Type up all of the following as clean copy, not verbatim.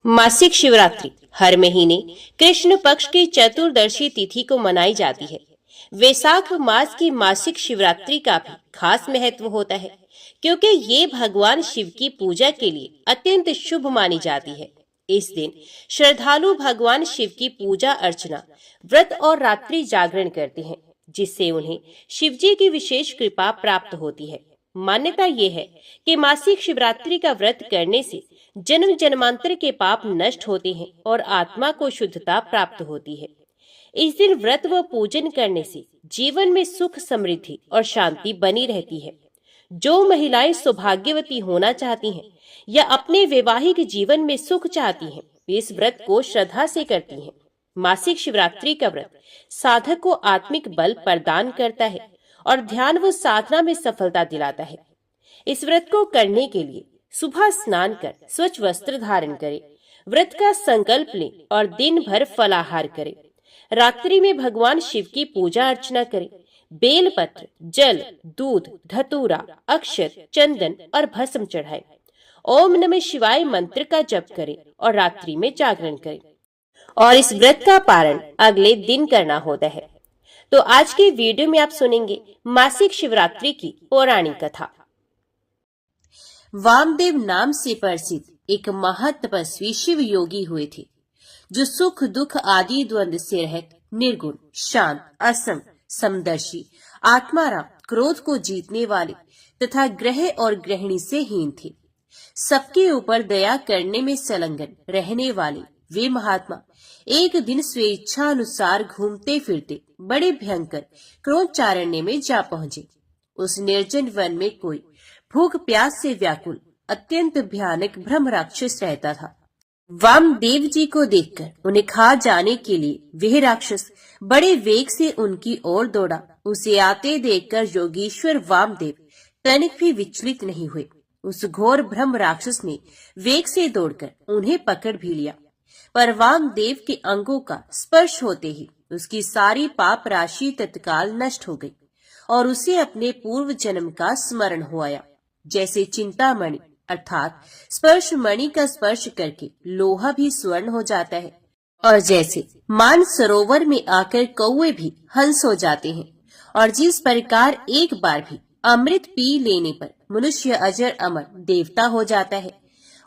मासिक शिवरात्रि हर महीने कृष्ण पक्ष की चतुर्दशी तिथि को मनाई जाती है। वैशाख मास की मासिक शिवरात्रि का भी खास महत्व होता है, क्योंकि ये भगवान शिव की पूजा के लिए अत्यंत शुभ मानी जाती है। इस दिन श्रद्धालु भगवान शिव की पूजा अर्चना, व्रत और रात्रि जागरण करते हैं, जिससे उन्हें शिव जी की विशेष कृपा प्राप्त होती है। मान्यता ये है कि मासिक शिवरात्रि का व्रत करने से जन्म जन्मांतर के पाप नष्ट होते हैं और आत्मा को शुद्धता प्राप्त होती है। इस दिन व्रत व पूजन करने से जीवन में सुख, समृद्धि और शांति बनी रहती है। जो महिलाएं सौभाग्यवती होना चाहती हैं या अपने वैवाहिक जीवन में सुख चाहती हैं, वे इस व्रत को श्रद्धा से करती हैं। मासिक शिवरात्रि का व्रत साधक को आत्मिक बल प्रदान करता है और ध्यान व साधना में सफलता दिलाता है। इस व्रत को करने के लिए सुबह स्नान कर स्वच्छ वस्त्र धारण करें, व्रत का संकल्प लें और दिन भर फलाहार करें। रात्रि में भगवान शिव की पूजा अर्चना करें। बेलपत्र, जल, दूध, धतूरा, अक्षत, चंदन और भस्म चढ़ाएं। ओम नमः शिवाय मंत्र का जप करें और रात्रि में जागरण करें। और इस व्रत का पारण अगले दिन करना होता है। तो आज के वीडियो में आप सुनेंगे मासिक शिवरात्रि की पौराणिक कथा। वामदेव नाम से प्रसिद्ध एक महातपस्वी शिव योगी हुए थे, जो सुख दुख आदि द्वंद से रहित, निर्गुण, शांत, असम, समदर्शी, आत्माराम, क्रोध को जीतने वाले तथा ग्रह और गृहिणी से हीन थे। सबके ऊपर दया करने में संलग्न रहने वाले वे महात्मा एक दिन स्वेच्छा अनुसार घूमते फिरते बड़े भयंकर क्रोधचारण्य में जा पहुंचे। उस निर्जन वन में कोई भूख प्यास से व्याकुल अत्यंत भयानक ब्रह्म राक्षस रहता था। वामदेव जी को देखकर उन्हें खा जाने के लिए वह राक्षस बड़े वेग से उनकी ओर दौड़ा। उसे आते देखकर योगीश्वर वामदेव तनिक भी विचलित नहीं हुए। उस घोर ब्रह्म राक्षस ने वेग से दौड़कर उन्हें पकड़ भी लिया, पर वामदेव के अंगों का स्पर्श होते ही उसकी सारी पाप राशि तत्काल नष्ट हो गई और उसे अपने पूर्व जन्म का स्मरण हो आया। जैसे चिंतामणि अर्थात स्पर्श मणि का स्पर्श करके लोहा भी स्वर्ण हो जाता है, और जैसे मान सरोवर में आकर कौवे भी हंस हो जाते हैं, और जिस प्रकार एक बार भी अमृत पी लेने पर मनुष्य अजर अमर देवता हो जाता है,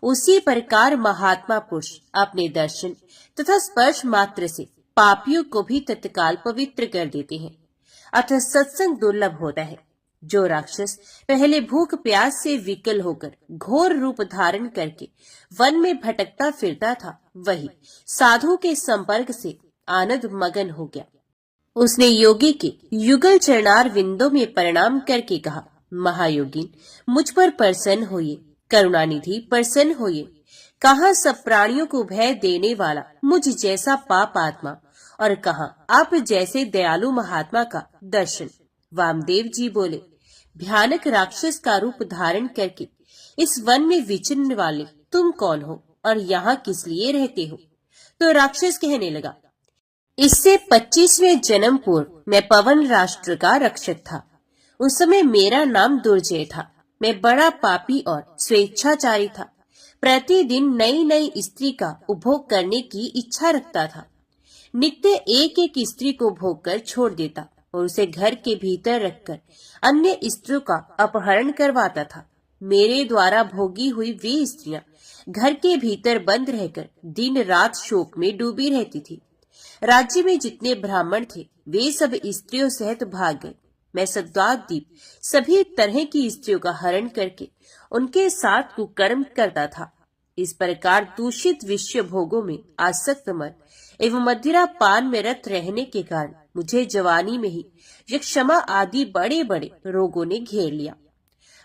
उसी प्रकार महात्मा पुरुष अपने दर्शन तथा स्पर्श मात्र से पापियों को भी तत्काल पवित्र कर देते हैं। अतः सत्संग दुर्लभ होता है। जो राक्षस पहले भूख प्यास से विकल होकर घोर रूप धारण करके वन में भटकता फिरता था, वही साधु के संपर्क से आनंद मगन हो गया। उसने योगी के युगल चरणार विंदों में प्रणाम करके कहा, महायोगिन, मुझ पर प्रसन्न होइए, करुणानिधि प्रसन्न होइए। कहाँ सब प्राणियों को भय देने वाला मुझ जैसा पाप आत्मा, और कहाँ आप जैसे दयालु महात्मा का दर्शन। वामदेव जी बोले, भयानक राक्षस का रूप धारण करके इस वन में विचरने वाले तुम कौन हो और यहाँ किस लिए रहते हो? तो राक्षस कहने लगा, इससे 25वें जन्म पूर्व मैं पवन राष्ट्र का रक्षक था। उस समय मेरा नाम दुर्जय था। मैं बड़ा पापी और स्वेच्छाचारी था। प्रतिदिन नई नई स्त्री का उपभोग करने की इच्छा रखता था। नित्य एक एक स्त्री को भोग कर छोड़ देता और उसे घर के भीतर रखकर अन्य स्त्रियों का अपहरण करवाता था। मेरे द्वारा भोगी हुई वे स्त्रियां घर के भीतर बंद रहकर दिन रात शोक में डूबी रहती थी। राज्य में जितने ब्राह्मण थे वे सब स्त्रियों सहित भाग गए। मैं सद्वादीप सभी तरह की स्त्रियों का हरण करके उनके साथ कुकर्म करता था। इस प्रकार दूषित विषय भोगों में आसक्त मन एवं मदिरा पान में रत रहने के कारण मुझे जवानी में ही यक्षमा आदि बड़े बड़े रोगों ने घेर लिया।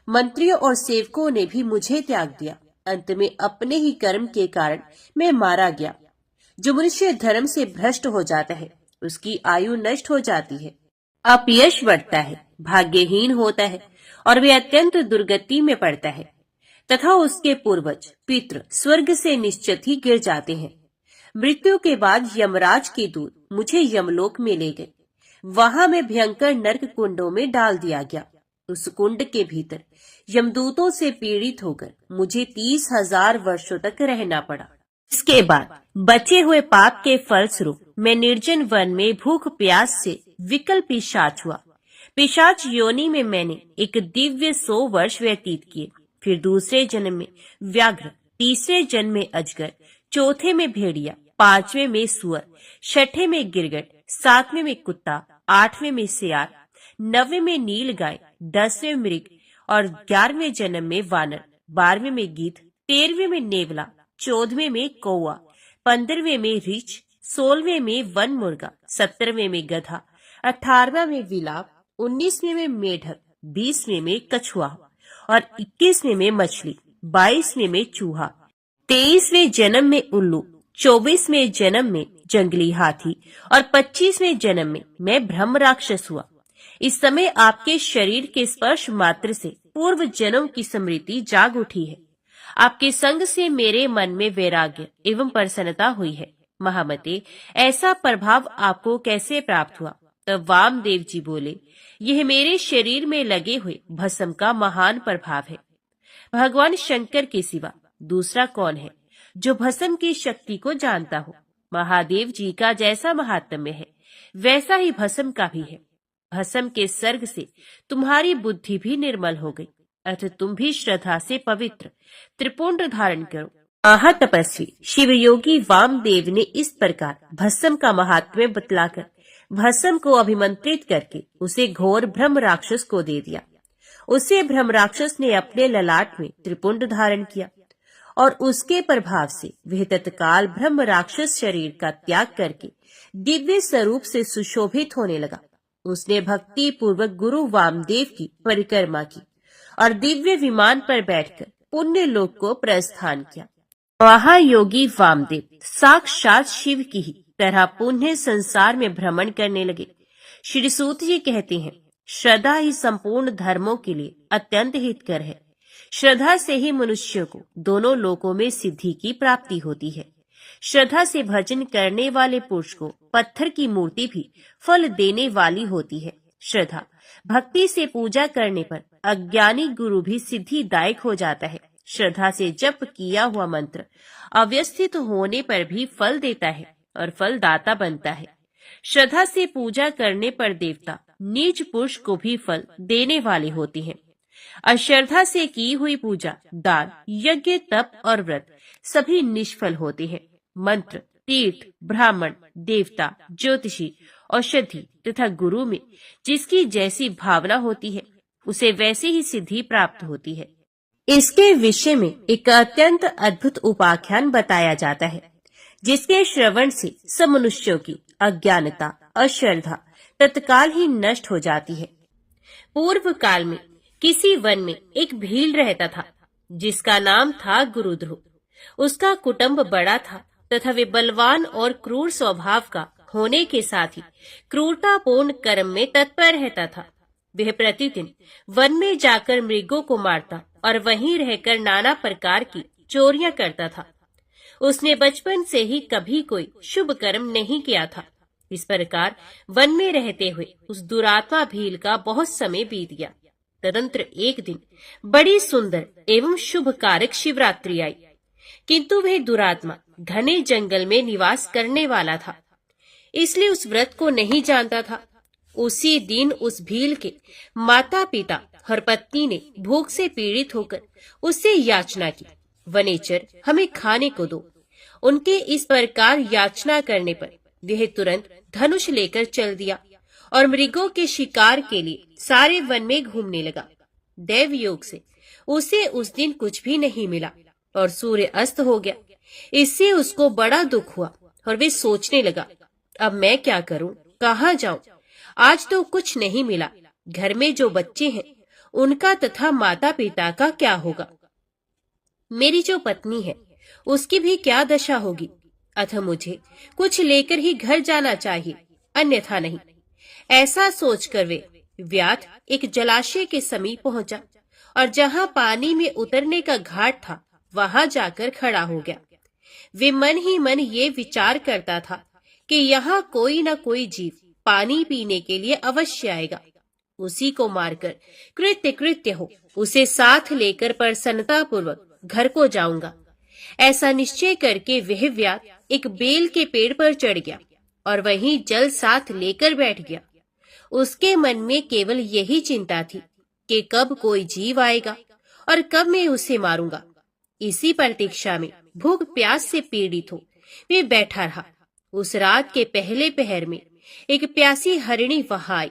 मंत्रियों और सेवकों ने भी मुझे त्याग दिया। अंत में अपने ही कर्म के कारण मैं मारा गया। जो मनुष्य धर्म से भ्रष्ट हो जाता है, उसकी आयु नष्ट हो जाती है, अपयश बढ़ता है, भाग्यहीन होता है और वे अत्यंत दुर्गति में पड़ता है, तथा उसके पूर्वज पितृ स्वर्ग से निश्चित ही गिर जाते हैं। मृत्यु के बाद यमराज के दूत मुझे यमलोक में ले गए। वहां मैं भयंकर नरक कुंडों में डाल दिया गया। उस कुंड के भीतर यमदूतों से पीड़ित होकर मुझे 30,000 वर्षों तक रहना पड़ा। इसके बाद बचे हुए पाप के फलस्वरूप मैं निर्जन वन में भूख प्यास से विकल पिशाच हुआ। पिशाच योनि में मैंने एक दिव्य 100 वर्ष व्यतीत किए। फिर दूसरे जन्म में व्याघ्र, तीसरे जन्म में अजगर, चौथे में भेड़िया, पांचवें में सुअर, छठे में गिरगिट, सातवें में कुत्ता, आठवें में सियार, नौवें में नील गाय, 10वें मृग और 11वें जन्म में वानर, 12वें में गीध, 13वें में नेवला, 14वें में कौआ, 15वें में रीछ, 16वें में वन मुर्गा, 17वें में गधा, 18वें में विलाप, 19वें में मेढक, 20वें में कछुआ और 21वें में मछली, 22वें में चूहा, 23वें जन्म में उल्लू, 24वें जन्म में जंगली हाथी और 25वें जन्म में मैं ब्रह्म राक्षस हुआ। इस समय आपके शरीर के स्पर्श मात्र से पूर्व जन्म की स्मृति जाग उठी है। आपके संग से मेरे मन में वैराग्य एवं प्रसन्नता हुई है। महामते, ऐसा प्रभाव आपको कैसे प्राप्त हुआ? तब वामदेव जी बोले, यह मेरे शरीर में लगे हुए भस्म का महान प्रभाव है। भगवान शंकर के सिवा दूसरा कौन है जो भस्म की शक्ति को जानता हो? महादेव जी का जैसा महात्म्य है वैसा ही भस्म का भी है। भस्म के सर्ग से तुम्हारी बुद्धि भी निर्मल हो गई, अतः तुम भी श्रद्धा से पवित्र त्रिपुंड धारण करो। महातपस्वी शिव योगी वामदेव ने इस प्रकार भस्म का महात्म्य बतलाकर भस्म को अभिमंत्रित करके उसे घोर ब्रह्म राक्षस को दे दिया। उसे ब्रह्म राक्षस ने अपने ललाट में त्रिपुंड धारण किया और उसके प्रभाव से वह तत्काल ब्रह्म राक्षस शरीर का त्याग करके दिव्य स्वरूप से सुशोभित होने लगा। उसने भक्ति पूर्वक गुरु वामदेव की परिक्रमा की और दिव्य विमान पर बैठकर पुण्य लोक को प्रस्थान किया। महायोगी वामदेव साक्षात शिव की ही तरह पुण्य संसार में भ्रमण करने लगे। श्री सूत जी कहते हैं, श्रद्धा ही संपूर्ण धर्मों के लिए अत्यंत हितकर है। श्रद्धा से ही मनुष्य को दोनों लोकों में सिद्धि की प्राप्ति होती है। श्रद्धा से भजन करने वाले पुरुष को पत्थर की मूर्ति भी फल देने वाली होती है। श्रद्धा भक्ति से पूजा करने पर अज्ञानी गुरु भी सिद्धिदायक हो जाता है। श्रद्धा से जप किया हुआ मंत्र अव्यवस्थित होने पर भी फल देता है और फलदाता बनता है। श्रद्धा से पूजा करने पर देवता नीच पुरुष को भी फल देने वाले होते हैं। अश्रद्धा से की हुई पूजा, दान, यज्ञ, तप और व्रत सभी निष्फल होते हैं। मंत्र, तीर्थ, ब्राह्मण, देवता, ज्योतिषी, औषधि तथा गुरु में जिसकी जैसी भावना होती है उसे वैसी ही सिद्धि प्राप्त होती है। इसके विषय में एक अत्यंत अद्भुत उपाख्यान बताया जाता है, जिसके श्रवण से सब मनुष्यों की अज्ञानता, अश्रद्धा तत्काल ही नष्ट हो जाती है। पूर्व काल में किसी वन में एक भील रहता था जिसका नाम था गुरुध्रुव। उसका कुटुंब बड़ा था तथा वे बलवान और क्रूर स्वभाव का होने के साथ ही क्रूरतापूर्ण कर्म में तत्पर रहता था। वह प्रतिदिन वन में जाकर मृगों को मारता और वहीं रहकर नाना प्रकार की चोरियां करता था। उसने बचपन से ही कभी कोई शुभ कर्म नहीं किया था। इस प्रकार वन में रहते हुए उस दुरात्मा भील का बहुत समय बीत गया। तदंतर एक दिन बड़ी सुंदर एवं शुभ कारक शिवरात्रि आई, किंतु वह दुरात्मा घने जंगल में निवास करने वाला था, इसलिए उस व्रत को नहीं जानता था। उसी दिन उस भील के माता पिता और पत्नी ने भूख से पीड़ित होकर उससे याचना की, वनेचर हमें खाने को दो। उनके इस प्रकार याचना करने पर वह तुरंत धनुष लेकर चल दिया और मृगों के शिकार के लिए सारे वन में घूमने लगा। दैव योग से उसे उस दिन कुछ भी नहीं मिला और सूर्य अस्त हो गया। इससे उसको बड़ा दुख हुआ और वे सोचने लगा, अब मैं क्या करूं, कहाँ जाऊं? आज तो कुछ नहीं मिला। घर में जो बच्चे हैं उनका तथा माता पिता का क्या होगा? मेरी जो पत्नी है उसकी भी क्या दशा होगी? अतः मुझे कुछ लेकर ही घर जाना चाहिए, अन्यथा नहीं। ऐसा सोचकर वे व्याध एक जलाशय के समीप पहुंचा और जहां पानी में उतरने का घाट था वहां जाकर खड़ा हो गया। वे मन ही मन ये विचार करता था कि यहाँ कोई न कोई जीव पानी पीने के लिए अवश्य आएगा। उसी को मारकर कृत्य हो उसे साथ लेकर प्रसन्नता पूर्वक घर को जाऊंगा। ऐसा निश्चय करके वह व्याध एक बेल के पेड़ पर चढ़ गया और वहीं जल साथ लेकर बैठ गया। उसके मन में केवल यही चिंता थी कि कब कोई जीव आएगा और कब मैं उसे मारूंगा। इसी प्रतीक्षा में भूख प्यास से पीड़ित हो वे बैठा रहा। उस रात के पहले पहर में एक प्यासी हरिणी वहां आई,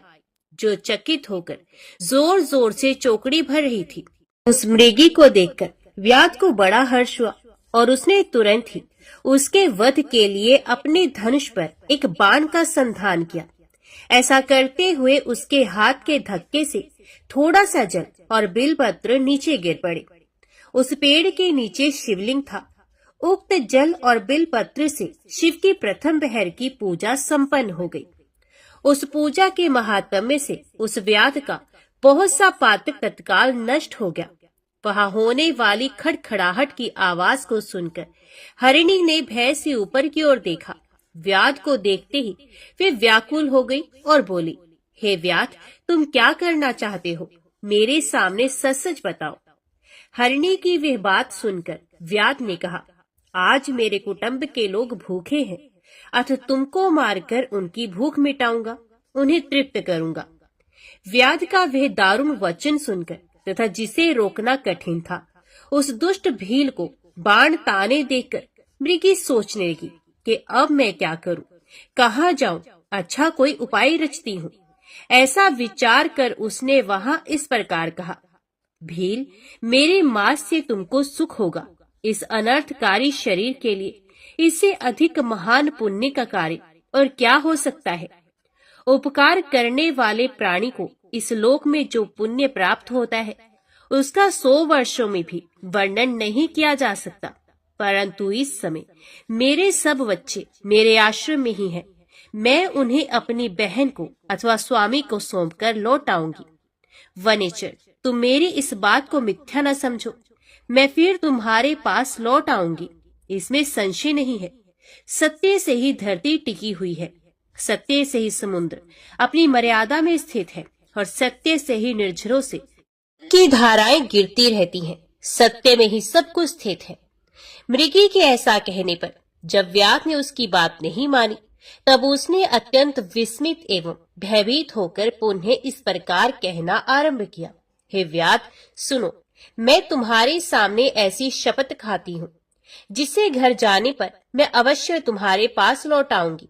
जो चकित होकर जोर जोर से चौकड़ी भर रही थी। उस मृगी को देखकर व्याध को बड़ा हर्ष हुआ और उसने तुरंत ही उसके वध के लिए अपने धनुष पर एक बाण का संधान किया। ऐसा करते हुए उसके हाथ के धक्के से थोड़ा सा जल और बिलपत्र नीचे गिर पड़े। उस पेड़ के नीचे शिवलिंग था। उक्त जल और बिलपत्र से शिव की प्रथम पहर की पूजा संपन्न हो गई। उस पूजा के महात्म्य से उस व्याध का बहुत सा पातक तत्काल नष्ट हो गया। वहां होने वाली खड़खड़ाहट की आवाज को सुनकर हरिणी ने भय से ऊपर की ओर देखा। व्याध को देखते ही वे व्याकुल हो गई और बोली, हे व्याध, तुम क्या करना चाहते हो? मेरे सामने सच सच बताओ। हरिणी की वह बात सुनकर व्याध ने कहा, आज मेरे कुटुंब के लोग भूखे हैं, अतः तुमको मारकर उनकी भूख मिटाऊंगा, उन्हें तृप्त करूंगा। व्याध का वह दारुण वचन सुनकर तथा जिसे रोकना कठिन था, उस दुष्ट भील को बाण ताने देखकर मृगी सोचने लगी कि अब मैं क्या करूं, कहाँ जाऊं, अच्छा कोई उपाय रचती हूँ। ऐसा विचार कर उसने वहां इस प्रकार कहा, भील, मेरे मांस से तुमको सुख होगा। इस अनर्थकारी शरीर के लिए इससे अधिक महान पुण्य का कार्य और क्या हो सकता है। उपकार करने वाले प्राणी को इस लोक में जो पुण्य प्राप्त होता है उसका 100 वर्षों में भी वर्णन नहीं किया जा सकता। परंतु इस समय मेरे सब बच्चे मेरे आश्रम में ही हैं। मैं उन्हें अपनी बहन को अथवा स्वामी को सौंपकर लौट आऊंगी। वनेचर, तुम मेरी इस बात को मिथ्या न समझो। मैं फिर तुम्हारे पास लौट आऊंगी, इसमें संशय नहीं है। सत्य से ही धरती टिकी हुई है, सत्य से ही समुद्र अपनी मर्यादा में स्थित है और सत्य से ही निर्झरों से की धाराएं गिरती रहती हैं। सत्य में ही सब कुछ स्थित है। मृगी के ऐसा कहने पर जब व्याध ने उसकी बात नहीं मानी, तब उसने अत्यंत विस्मित एवं भयभीत होकर पुनः इस प्रकार कहना आरंभ किया, हे व्याध, सुनो, मैं तुम्हारे सामने ऐसी शपथ खाती हूँ जिससे घर जाने पर मैं अवश्य तुम्हारे पास लौट आऊंगी।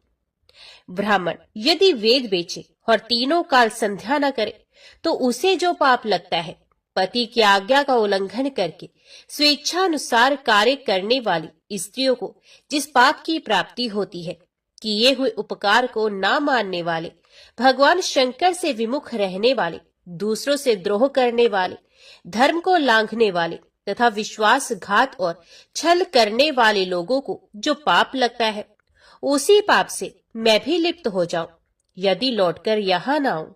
ब्राह्मण यदि वेद बेचे और तीनों काल संध्या न करे तो उसे जो पाप लगता है, पति की आज्ञा का उल्लंघन करके स्वेच्छानुसार कार्य करने वाली स्त्रियों को जिस पाप की प्राप्ति होती है, किए हुए उपकार को ना मानने वाले, भगवान शंकर से विमुख रहने वाले, दूसरों से द्रोह करने वाले, धर्म को लांघने वाले तथा विश्वासघात और छल करने वाले लोगों को जो पाप लगता है, उसी पाप से मैं भी लिप्त हो जाऊं यदि लौटकर यहाँ न आऊं।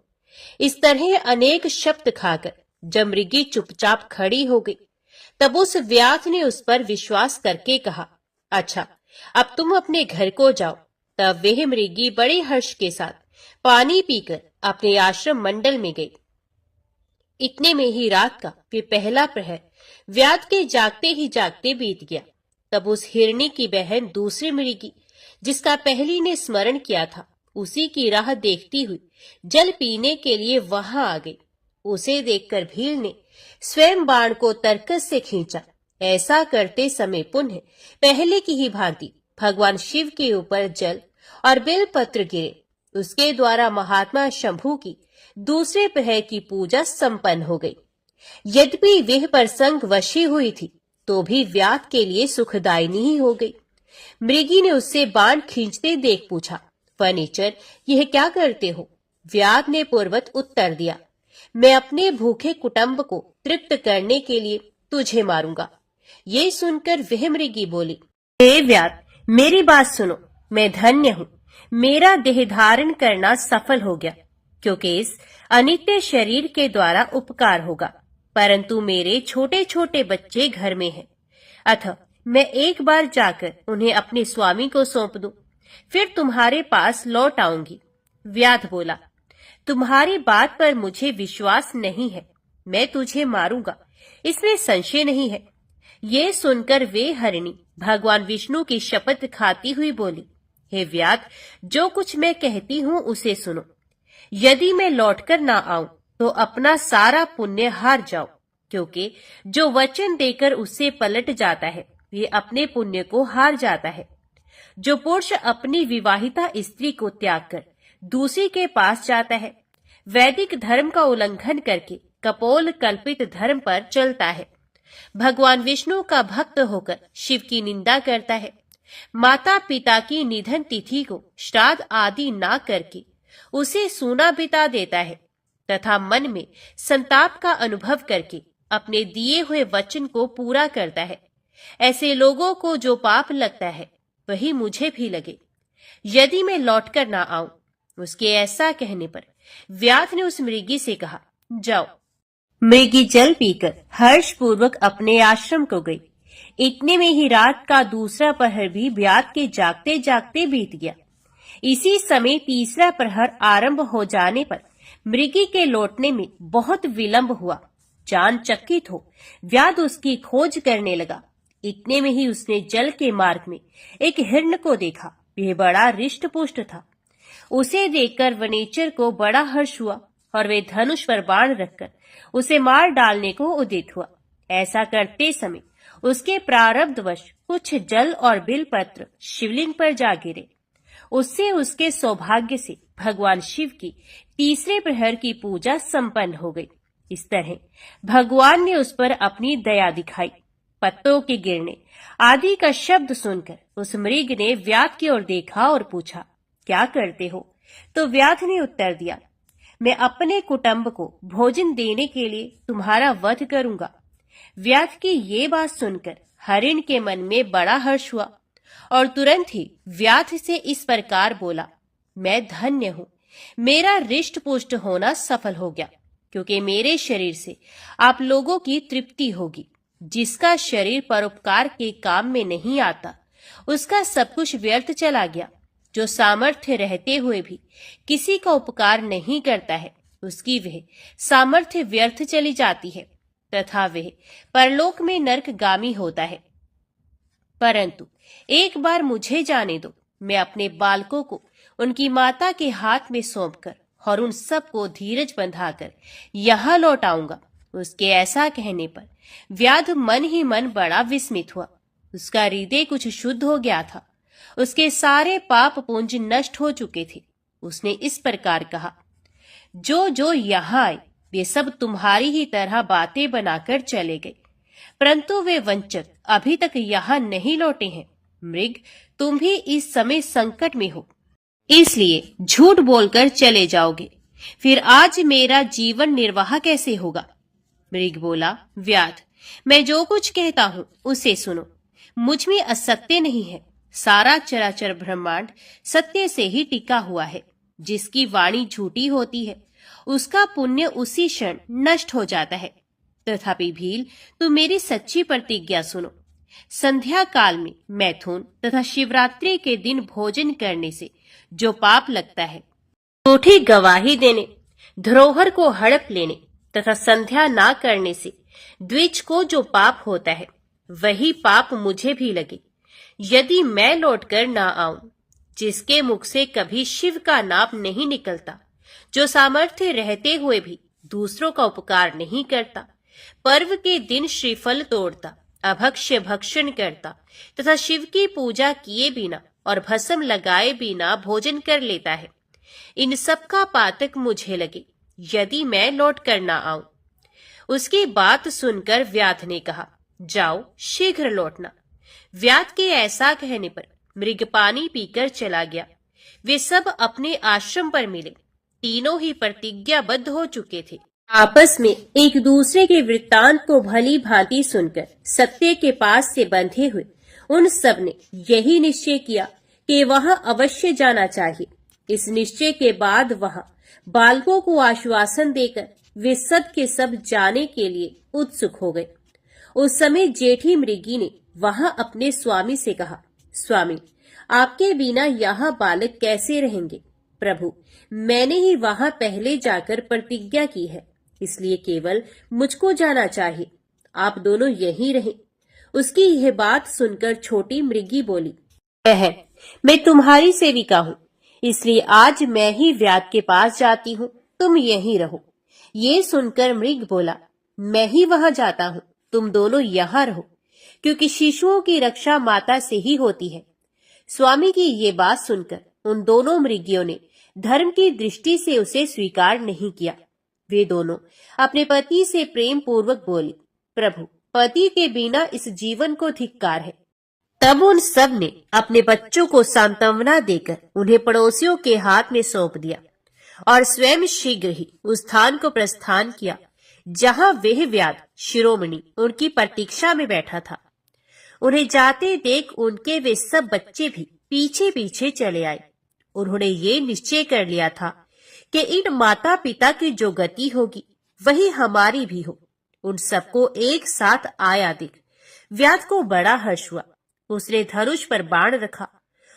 इस तरह अनेक शब्द खाकर जब मृगी चुपचाप खड़ी हो गई, तब उस व्याध ने उस पर विश्वास करके कहा, अच्छा, अब तुम अपने घर को जाओ। तब वह मृगी बड़े हर्ष के साथ पानी पीकर अपने आश्रम मंडल में गई। इतने में ही रात का वे पहला प्रहर व्याध के जागते ही जागते बीत गया। तब उस हिरणी की बहन दूसरी मृगी, जिसका पहली ने स्मरण किया था, उसी की राह देखती हुई जल पीने के लिए वहां आ गई। उसे देखकर भील ने स्वयं बाण को तरकस से खींचा। ऐसा करते समय पुनः पहले की ही भांति भगवान शिव के ऊपर जल और बेलपत्र गिरे। उसके द्वारा महात्मा शंभू की दूसरे प्रहर की पूजा संपन्न हो गई। यद्यपि वह प्रसंग वशी हुई थी, तो भी व्याध के लिए सुखदायिनी ही हो गई। मृगी ने उससे बाण खींचते देख पूछा, फर्नीचर, यह क्या करते हो? व्याध ने पूर्वत उत्तर दिया, मैं अपने भूखे कुटुंब को तृप्त करने के लिए तुझे मारूंगा। ये सुनकर वह मृगी बोली, हे व्याध, मेरी बात सुनो, मैं धन्य हूँ। मेरा देह धारण करना सफल हो गया, क्योंकि इस अनित्य शरीर के द्वारा उपकार होगा। परंतु मेरे छोटे छोटे बच्चे घर में हैं, अतः मैं एक बार जाकर उन्हें अपने स्वामी को सौंप दूं, फिर तुम्हारे पास लौट आऊंगी। व्याध बोला, तुम्हारी बात पर मुझे विश्वास नहीं है, मैं तुझे मारूंगा, इसमें संशय नहीं है, ये सुनकर वे हरिणी भगवान विष्णु की शपथ खाती हुई बोली, हे व्याध, जो कुछ मैं कहती हूँ उसे सुनो। यदि मैं लौटकर ना आऊं तो अपना सारा पुण्य हार जाओ, क्योंकि जो वचन देकर उससे पलट जाता है वे अपने पुण्य को हार जाता है। जो पुरुष अपनी विवाहिता स्त्री को त्याग कर दूसरी के पास जाता है, वैदिक धर्म का उल्लंघन करके कपोल कल्पित धर्म पर चलता है, भगवान विष्णु का भक्त होकर शिव की निंदा करता है, माता पिता की निधन तिथि को श्राद्ध आदि ना करके उसे सूना बिता देता है तथा मन में संताप का अनुभव करके अपने दिए हुए वचन को पूरा करता है, ऐसे लोगों को जो पाप लगता है वही मुझे भी लगे। यदि मैं लौटकर ना आऊं। उसके ऐसा कहने पर व्याध ने उस मृगी से कहा, जाओ। मृगी जल पीकर हर्षपूर्वक अपने आश्रम को गई। इतने में ही रात का दूसरा प्रहर भी व्याध के जागते जागते बीत गया। इसी समय तीसरा प्रहर आरंभ हो जाने पर मृगी के लौटने में बहुत विलंब हुआ। जान चकित हो व्याध उसकी खोज करने लगा। इतने में ही उसने जल के मार्ग में एक हिरण को देखा। वह बड़ा रिष्ट पुष्ट था। उसे देखकर वनेचर को बड़ा हर्ष हुआ और वे धनुष पर बाण रखकर उसे मार डालने को उद्यत हुआ। ऐसा करते समय उसके प्रारब्धवश कुछ जल और बिलपत्र शिवलिंग पर जा गिरे। उससे उसके सौभाग्य से भगवान शिव की तीसरे प्रहर की पूजा संपन्न हो गई। इस तरह भगवान ने उस पर अपनी दया दिखाई। पत्तों के गिरने आदि का शब्द सुनकर उस मृग ने व्याध की ओर देखा और पूछा, क्या करते हो? तो व्याध ने उत्तर दिया, मैं अपने कुटुंब को भोजन देने के लिए तुम्हारा वध करूंगा। व्याध की ये बात सुनकर हरिण के मन में बड़ा हर्ष हुआ और तुरंत ही व्याध से इस प्रकार बोला, मैं धन्य हूं, मेरा रिष्ट पुष्ट होना सफल हो गया, क्योंकि मेरे शरीर से आप लोगों की तृप्ति होगी। जिसका शरीर परोपकार के काम में नहीं आता उसका सब कुछ व्यर्थ चला गया। जो सामर्थ्य रहते हुए भी किसी का उपकार नहीं करता है उसकी वह सामर्थ्य व्यर्थ चली जाती है तथा वह परलोक में नरकगामी होता है। परंतु एक बार मुझे जाने दो, मैं अपने बालकों को उनकी माता के हाथ में सौंपकर और उन सबको धीरज बंधाकर यहाँ लौट आऊंगा। उसके ऐसा कहने पर व्याध मन ही मन बड़ा विस्मित हुआ। उसका हृदय कुछ शुद्ध हो गया था। उसके सारे पाप पुंज नष्ट हो चुके थे। उसने इस प्रकार कहा, जो जो यहाँ आए वे सब तुम्हारी ही तरह बातें बनाकर चले गए, परंतु वे वंचक अभी तक यहाँ नहीं लौटे हैं। मृग, तुम भी इस समय संकट में हो, इसलिए झूठ बोलकर चले जाओगे। फिर आज मेरा जीवन निर्वाह कैसे होगा? मृग बोला, व्याध, मैं जो कुछ कहता हूँ उसे सुनो। मुझ में असत्य नहीं है। सारा चराचर ब्रह्मांड सत्य से ही टिका हुआ है। जिसकी वाणी झूठी होती है उसका पुण्य उसी क्षण नष्ट हो जाता है। तथापि भील, तुम मेरी सच्ची प्रतिज्ञा सुनो। संध्या काल में मैथुन तथा शिवरात्रि के दिन भोजन करने से जो पाप लगता है, झूठी गवाही देने, धरोहर को हड़प लेने तथा संध्या ना करने से द्विज को जो पाप होता है वही पाप मुझे भी लगे। यदि मैं लौटकर ना आऊं, जिसके मुख से कभी शिव का नाम नहीं निकलता, जो सामर्थ्य रहते हुए भी दूसरों का उपकार नहीं करता, पर्व के दिन श्रीफल तोड़ता, अभक्ष्य भक्षण करता तथा शिव की पूजा किए बिना और भस्म लगाए बिना भोजन कर लेता है, इन सब का पातक मुझे लगे यदि मैं लौट कर ना आऊं। उसकी बात सुनकर व्याध ने कहा, जाओ शीघ्र लौटना। व्याध के ऐसा कहने पर मृग पानी पीकर चला गया। वे सब अपने आश्रम पर मिले। तीनों ही प्रतिज्ञाबद्ध हो चुके थे। आपस में एक दूसरे के वृत्तांत को भली भांति सुनकर सत्य के पास से बंधे हुए उन सब ने यही निश्चय किया कि वहां अवश्य जाना चाहिए। इस निश्चय के बाद वहां बालकों को आश्वासन देकर वे सब के सब जाने के लिए उत्सुक हो गए। उस समय जेठी मृगी ने वहां अपने स्वामी से कहा, स्वामी, आपके बिना यहाँ बालक कैसे रहेंगे? प्रभु, मैंने ही वहां पहले जाकर प्रतिज्ञा की है, इसलिए केवल मुझको जाना चाहिए। आप दोनों यहीं रहें। उसकी यह बात सुनकर छोटी मृगी बोली, बहन, मैं तुम्हारी सेविका हूँ, इसलिए आज मैं ही व्याध के पास जाती हूँ, तुम यहीं रहो। ये सुनकर मृग बोला, मैं ही वहां जाता हूँ, तुम दोनों यहाँ रहो, क्योंकि शिशुओं की रक्षा माता से ही होती है। स्वामी की ये बात सुनकर उन दोनों मृगियों ने धर्म की दृष्टि से उसे स्वीकार नहीं किया। वे दोनों अपने पति से प्रेम पूर्वक बोली, प्रभु, पति के बिना इस जीवन को धिक्कार है। तब उन सब ने अपने बच्चों को सांत्वना देकर उन्हें पड़ोसियों के हाथ में सौंप दिया और स्वयं शीघ्र ही उस स्थान को प्रस्थान किया जहां वह व्याध शिरोमणि उनकी प्रतीक्षा में बैठा था। उन्हें जाते देख उनके वे सब बच्चे भी पीछे पीछे चले आए। उन्होंने ये निश्चय कर लिया था कि इन माता पिता की जो गति होगी वही हमारी भी हो। उन सबको एक साथ आया देख व्याध को बड़ा हर्ष हुआ। उसने धनुष पर बाण रखा।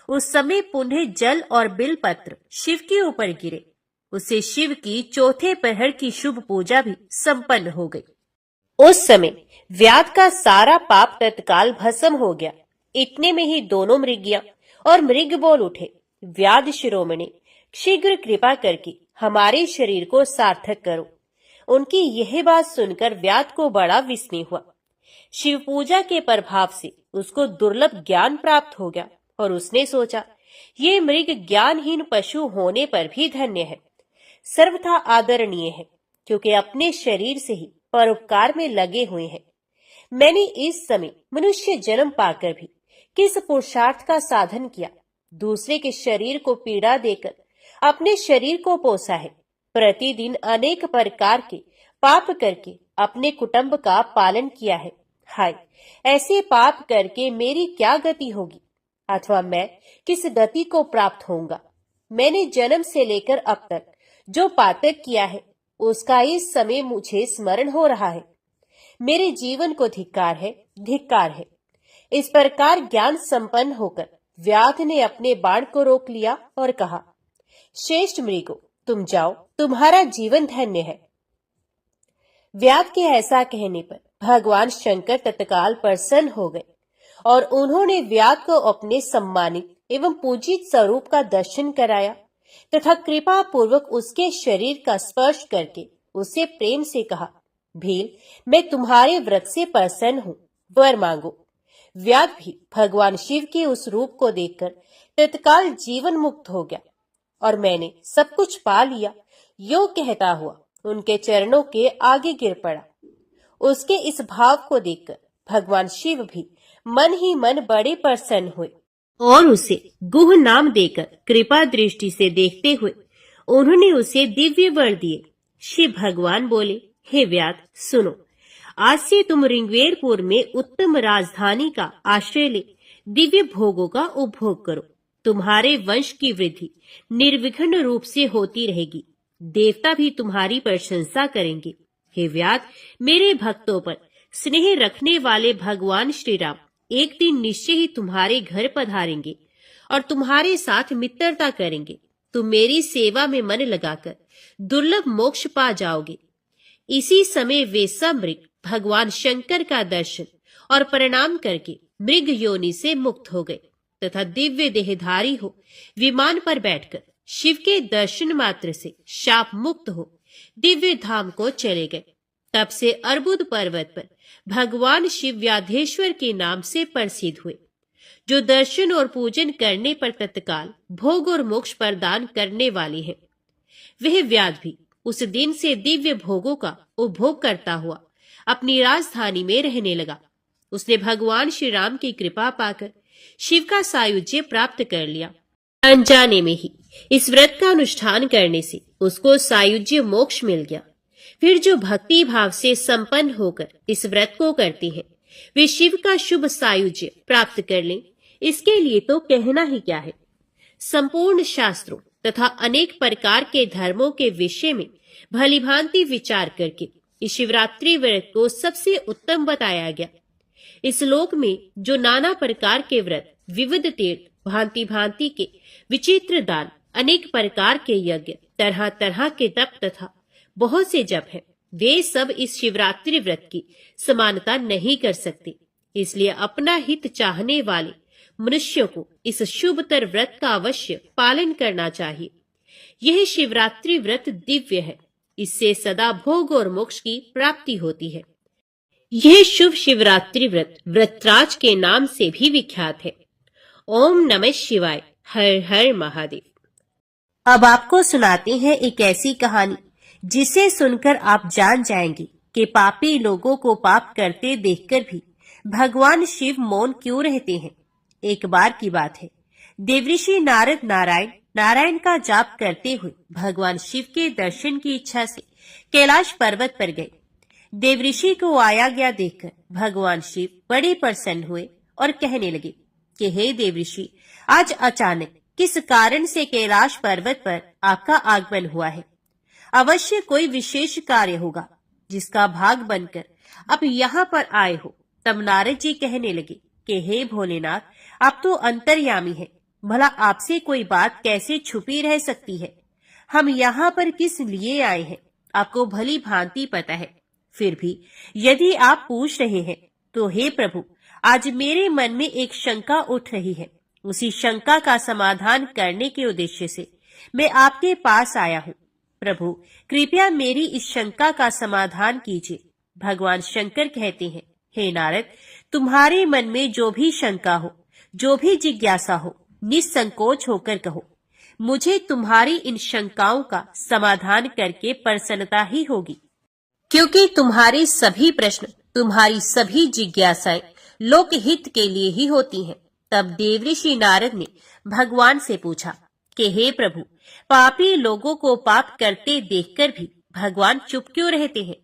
उस समय पुनः जल और बिलपत्र शिव के ऊपर गिरे। उसे शिव की चौथे पहर की शुभ पूजा भी संपन्न हो गई। उस समय व्याध का सारा पाप तत्काल भस्म हो गया। इतने में ही दोनों मृगियां और मृग बोल उठे, व्याध शिरोमणि, शीघ्र कृपा करके हमारे शरीर को सार्थक करो। उनकी यह बात सुनकर व्याध को बड़ा विस्मय हुआ। शिव पूजा के प्रभाव से उसको दुर्लभ ज्ञान प्राप्त हो गया और उसने सोचा, ये मृग ज्ञानहीन पशु होने पर भी धन्य है, सर्वथा आदरणीय है, क्योंकि अपने शरीर से ही परोपकार में लगे हुए हैं। मैंने इस समय मनुष्य जन्म पाकर भी किस पुरुषार्थ का साधन किया, दूसरे के शरीर को पीड़ा देकर अपने शरीर को पोसा है। प्रतिदिन अनेक प्रकार के पाप करके अपने कुटुंब का पालन किया है। हाय, ऐसे पाप करके मेरी क्या गति होगी, अथवा मैं किस गति को प्राप्त होऊंगा। मैंने जन्म से लेकर अब तक जो पातक किया है उसका इस समय मुझे स्मरण हो रहा है। मेरे जीवन को धिक्कार है, धिक्कार है। इस प्रकार ज्ञान संपन्न होकर व्याध ने अपने बाण को रोक लिया और कहा, श्रेष्ठ मृगो, तुम जाओ, तुम्हारा जीवन धन्य है। व्याध के ऐसा कहने पर भगवान शंकर तत्काल प्रसन्न हो गए और उन्होंने व्याध को अपने सम्मानित एवं पूजित स्वरूप का दर्शन कराया तथा कृपा पूर्वक उसके शरीर का स्पर्श करके उससे प्रेम से कहा, भील, मैं तुम्हारे व्रत से प्रसन्न हूँ, वर मांगो। व्याध भी भगवान शिव के उस रूप को देखकर तत्काल जीवन मुक्त हो गया और मैंने सब कुछ पा लिया, यो कहता हुआ उनके चरणों के आगे गिर पड़ा। उसके इस भाव को देखकर भगवान शिव भी मन ही मन बड़े प्रसन्न हुए और उसे गुह नाम देकर कृपा दृष्टि से देखते हुए उन्होंने उसे दिव्य वर दिए। शिव भगवान बोले, हे व्याध, सुनो, आज से तुम ऋग्वेदपुर में उत्तम राजधानी का आश्रय ले दिव्य भोगों का उपभोग करो। तुम्हारे वंश की वृद्धि निर्विघ्न रूप से होती रहेगी। देवता भी तुम्हारी प्रशंसा करेंगे। हे व्याध, मेरे भक्तों पर स्नेह रखने वाले भगवान श्री राम एक दिन निश्चय ही तुम्हारे घर पधारेंगे और तुम्हारे साथ मित्रता करेंगे। तुम मेरी सेवा में मन लगाकर दुर्लभ मोक्ष पा जाओगे। इसी समय वे सब मृग भगवान शंकर का दर्शन और प्रणाम करके मृग योनि से मुक्त हो गए तथा दिव्य देहधारी हो विमान पर बैठकर शिव के दर्शन मात्र से शाप मुक्त हो दिव्य धाम को चले गए। तब से अर्बुद पर्वत पर भगवान शिव व्याधेश्वर के नाम से प्रसिद्ध हुए, जो दर्शन और पूजन करने पर तत्काल भोग और मोक्ष प्रदान करने वाले हैं। वह व्याध भी उस दिन से दिव्य भोगों का उपभोग करता हुआ अपनी राजधानी में रहने लगा। उसने भगवान श्री राम की कृपा पाकर शिव का सायुज्य प्राप्त कर लिया। अनजाने में ही इस व्रत का अनुष्ठान करने से उसको सायुज्य मोक्ष मिल गया। फिर जो भक्ति भाव से संपन्न होकर इस व्रत को करते हैं वे शिव का शुभ सायुज्य प्राप्त कर लें, इसके लिए तो कहना ही क्या है। संपूर्ण शास्त्रों तथा अनेक प्रकार के धर्मों के विषय में भलीभांति विचार करके इस शिवरात्रि व्रत को सबसे उत्तम बताया गया। इस लोक में जो नाना प्रकार के व्रत, विविध तीर्थ, भांति भांति के विचित्र दान, अनेक प्रकार के यज्ञ, तरह तरह के तप तथा बहुत से जप हैं, वे सब इस शिवरात्रि व्रत की समानता नहीं कर सकते। इसलिए अपना हित चाहने वाले मनुष्यों को इस शुभतर व्रत का अवश्य पालन करना चाहिए। यह शिवरात्रि व्रत दिव्य है। इससे सदा भोग और मोक्ष की प्राप्ति होती है। यह शुभ शिवरात्रि व्रत व्रतराज के नाम से भी विख्यात है। ओम नमः शिवाय। हर हर महादेव। अब आपको सुनाते हैं एक ऐसी कहानी जिसे सुनकर आप जान जाएंगे कि पापी लोगों को पाप करते देखकर भी भगवान शिव मौन क्यों रहते हैं। एक बार की बात है, देवऋषि नारद नारायण का जाप करते हुए भगवान शिव के दर्शन की इच्छा से कैलाश पर्वत पर गए। देवऋषि को आया गया देखकर भगवान शिव बड़े प्रसन्न हुए और कहने लगे कि हे देवऋषि, आज अचानक किस कारण से कैलाश पर्वत पर आपका आगमन हुआ है? अवश्य कोई विशेष कार्य होगा जिसका भाग बनकर आप यहाँ पर आए हो। तब नारद जी कहने लगे कि हे भोलेनाथ, आप तो अंतर्यामी हैं, भला आपसे कोई बात कैसे छुपी रह सकती है? हम यहाँ पर किस लिए आए हैं आपको भली भांति पता है। फिर भी यदि आप पूछ रहे हैं तो हे प्रभु, आज मेरे मन में एक शंका उठ रही है। उसी शंका का समाधान करने के उद्देश्य से मैं आपके पास आया हूँ। प्रभु, कृपया मेरी इस शंका का समाधान कीजिए। भगवान शंकर कहते हैं, हे नारद, तुम्हारे मन में जो भी शंका हो, जो भी जिज्ञासा हो, निसंकोच होकर कहो। मुझे तुम्हारी इन शंकाओं का समाधान करके प्रसन्नता ही होगी, क्योंकि तुम्हारे सभी प्रश्न, तुम्हारी सभी जिज्ञासाएं लोकहित के लिए ही होती हैं। तब देवऋषि नारद ने भगवान से पूछा कि हे प्रभु, पापी लोगों को पाप करते देखकर भी भगवान चुप क्यों रहते हैं?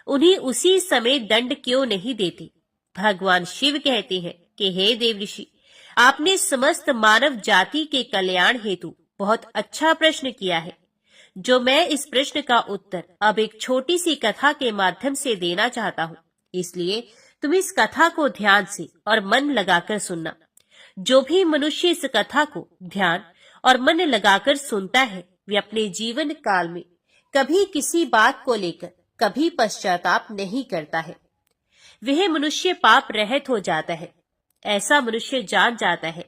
उन्हें उसी समय दंड क्यों नहीं देते? भगवान शिव कहते हैं कि हे देवऋषि, आपने समस्त मानव जाति के कल्याण हेतु बहुत अच्छा प्रश्न किया है, जो मैं इस प्रश्न का उत्तर अब एक छोटी सी कथा के माध्यम से देना चाहता हूँ। इसलिए तुम इस कथा को ध्यान से और मन लगाकर सुनना। जो भी मनुष्य इस कथा को ध्यान और मन लगाकर सुनता है, वे अपने जीवन काल में कभी किसी बात को लेकर कभी पश्चाताप नहीं करता है। वह मनुष्य पाप रहित हो जाता है। ऐसा मनुष्य जान जाता है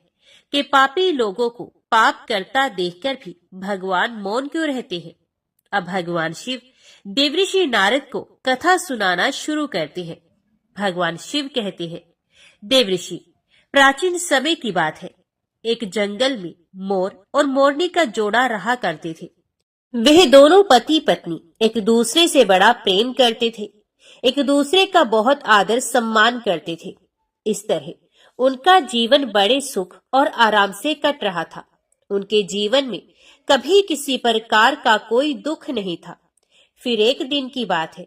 कि पापी लोगों को पाप करता देखकर भी भगवान मौन क्यों रहते हैं। अब भगवान शिव देवऋषि नारद को कथा सुनाना शुरू करते हैं। भगवान शिव कहते हैं, देवऋषि, प्राचीन समय की बात है। एक जंगल में मोर और मोरनी का जोड़ा रहा करते थे। वह दोनों पति पत्नी एक दूसरे से बड़ा प्रेम करते थे, एक दूसरे का बहुत आदर सम्मान करते थे। इस तरह उनका जीवन बड़े सुख और आराम से कट रहा था। उनके जीवन में कभी किसी प्रकार का कोई दुख नहीं था। फिर एक दिन की बात है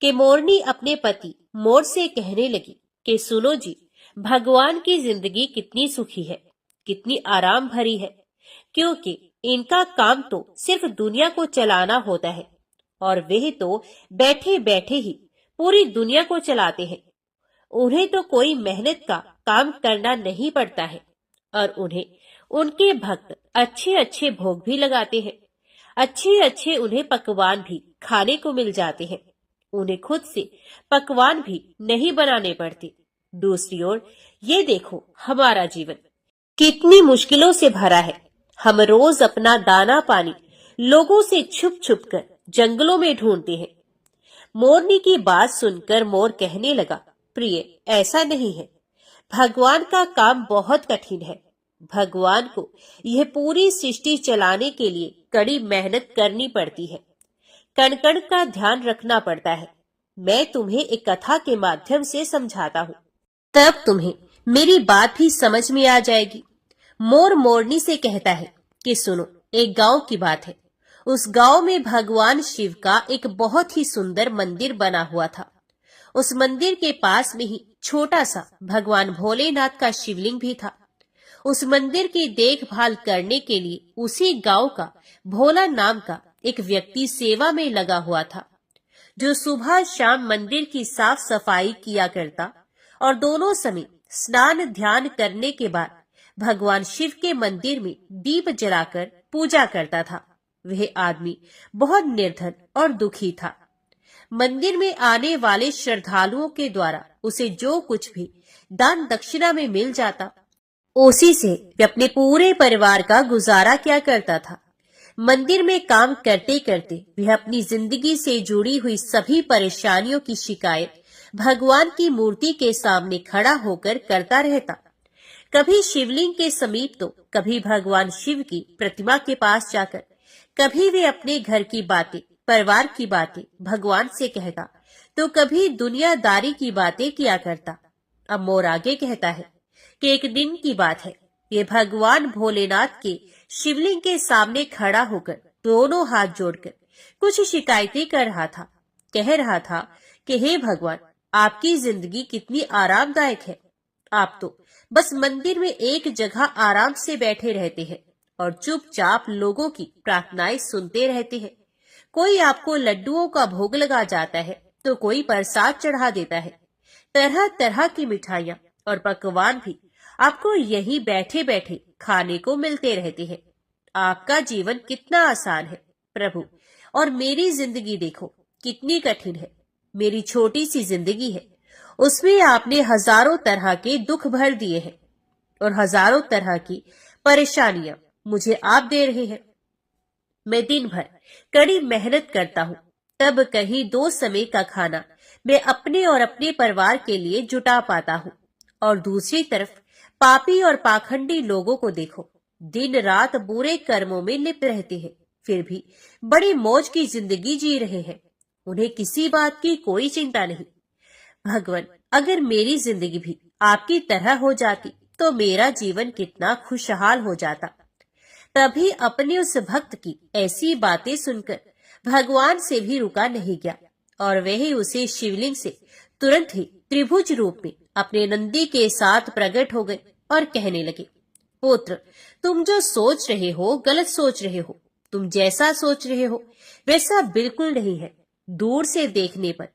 कि मोरनी अपने पति मोर से कहने लगी कि सुनो जी, भगवान की जिंदगी कितनी सुखी है, कितनी आराम भरी है, क्योंकि इनका काम तो सिर्फ दुनिया को चलाना होता है और वे तो बैठे बैठे ही पूरी दुनिया को चलाते हैं। उन्हें तो कोई मेहनत का काम करना नहीं पड़ता है और उन्हें उनके भक्त अच्छे अच्छे भोग भी लगाते हैं। अच्छे अच्छे उन्हें पकवान भी खाने को मिल जाते हैं। उन्हें खुद से पकवान भी नहीं बनाने पड़ते। दूसरी ओर ये देखो, हमारा जीवन कितनी मुश्किलों से भरा है। हम रोज अपना दाना पानी लोगों से छुप छुप कर जंगलों में ढूंढते हैं। मोरनी की बात सुनकर मोर कहने लगा, प्रिय, ऐसा नहीं है। भगवान का काम बहुत कठिन है। भगवान को यह पूरी सृष्टि चलाने के लिए कड़ी मेहनत करनी पड़ती है। कण कण का ध्यान रखना पड़ता है। मैं तुम्हें एक कथा के माध्यम से समझाता हूँ, तब तुम्हें मेरी बात भी समझ में आ जाएगी। मोर मोरनी से कहता है कि सुनो, एक गांव की बात है। उस गांव में भगवान शिव का एक बहुत ही सुंदर मंदिर बना हुआ था। उस मंदिर के पास में ही छोटा सा भगवान भोलेनाथ का शिवलिंग भी था। उस मंदिर की देखभाल करने के लिए उसी गांव का भोला नाम का एक व्यक्ति सेवा में लगा हुआ था, जो सुबह शाम मंदिर की साफ सफाई किया करता और दोनों समय स्नान ध्यान करने के बाद भगवान शिव के मंदिर में दीप जलाकर पूजा करता था। वह आदमी बहुत निर्धन और दुखी था। मंदिर में आने वाले श्रद्धालुओं के द्वारा उसे जो कुछ भी दान दक्षिणा में मिल जाता, उसी से वे अपने पूरे परिवार का गुजारा किया करता था। मंदिर में काम करते करते वह अपनी जिंदगी से जुड़ी हुई सभी परेशानियों की शिकायत भगवान की मूर्ति के सामने खड़ा होकर करता रहता। कभी शिवलिंग के समीप तो कभी भगवान शिव की प्रतिमा के पास जाकर, कभी वे अपने घर की बातें, परिवार की बातें भगवान से कहता, तो कभी दुनियादारी की बातें किया करता। अब मोर आगे कहता है कि एक दिन की बात है, ये भगवान भोलेनाथ के शिवलिंग के सामने खड़ा होकर दोनों हाथ जोड़कर कुछ शिकायतें कर रहा था। कह रहा था कि हे भगवान, आपकी जिंदगी कितनी आरामदायक है। आप तो बस मंदिर में एक जगह आराम से बैठे रहते हैं और चुपचाप लोगों की प्रार्थनाएं सुनते रहते हैं। कोई आपको लड्डुओं का भोग लगा जाता है तो कोई प्रसाद चढ़ा देता है। तरह तरह की मिठाइयां और पकवान भी आपको यहीं बैठे बैठे खाने को मिलते रहते हैं। आपका जीवन कितना आसान है प्रभु, और मेरी जिंदगी देखो कितनी कठिन है। मेरी छोटी सी जिंदगी है, उसमें आपने हजारों तरह के दुख भर दिए हैं और हजारों तरह की परेशानियां मुझे आप दे रहे हैं। मैं दिन भर कड़ी मेहनत करता हूँ, तब कहीं 2 समय का खाना मैं अपने और अपने परिवार के लिए जुटा पाता हूँ। और दूसरी तरफ पापी और पाखंडी लोगों को देखो, दिन रात बुरे कर्मों में लिप्त रहते हैं, फिर भी बड़ी मौज की जिंदगी जी रहे हैं। उन्हें किसी बात की कोई चिंता नहीं। भगवान, अगर मेरी जिंदगी भी आपकी तरह हो जाती तो मेरा जीवन कितना खुशहाल हो जाता। तभी अपने उस भक्त की ऐसी बातें सुनकर भगवान से भी रुका नहीं गया और वह उसे शिवलिंग से तुरंत ही त्रिभुज रूप में अपने नंदी के साथ प्रकट हो गए और कहने लगे, पुत्र, तुम जो सोच रहे हो गलत सोच रहे हो। तुम जैसा सोच रहे हो वैसा बिल्कुल नहीं है। दूर से देखने पर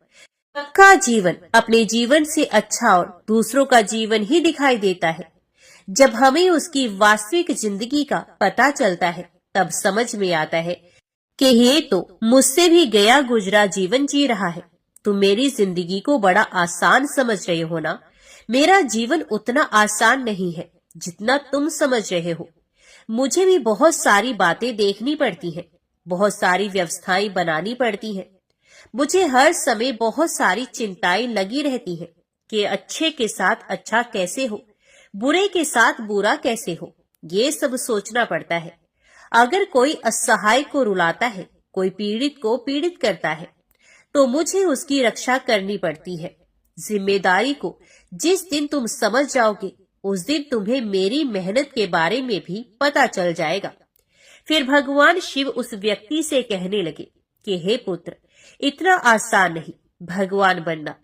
सबका जीवन अपने जीवन से अच्छा और दूसरों का जीवन ही दिखाई देता है। जब हमें उसकी वास्तविक जिंदगी का पता चलता है तब समझ में आता है कि ये तो मुझसे भी गया गुजरा जीवन जी रहा है। तुम मेरी जिंदगी को बड़ा आसान समझ रहे हो ना। मेरा जीवन उतना आसान नहीं है जितना तुम समझ रहे हो। मुझे भी बहुत सारी बातें देखनी पड़ती हैं, बहुत सारी व्यवस्थाएं बनानी पड़ती हैं। मुझे हर समय बहुत सारी चिंताएं लगी रहती हैं कि अच्छे के साथ अच्छा कैसे हो, बुरे के साथ बुरा कैसे हो। ये सब सोचना पड़ता है। अगर कोई असहाय को रुलाता है, कोई पीड़ित को पीड़ित करता है, तो मुझे उसकी रक्षा करनी पड़ती है। जिम्मेदारी को जिस दिन तुम समझ जाओगे उस दिन तुम्हें मेरी मेहनत के बारे में भी पता चल जाएगा। फिर भगवान शिव उस व्यक्ति से कहने लगे कि हे पुत्र, इतना आसान नहीं भगवान बनना।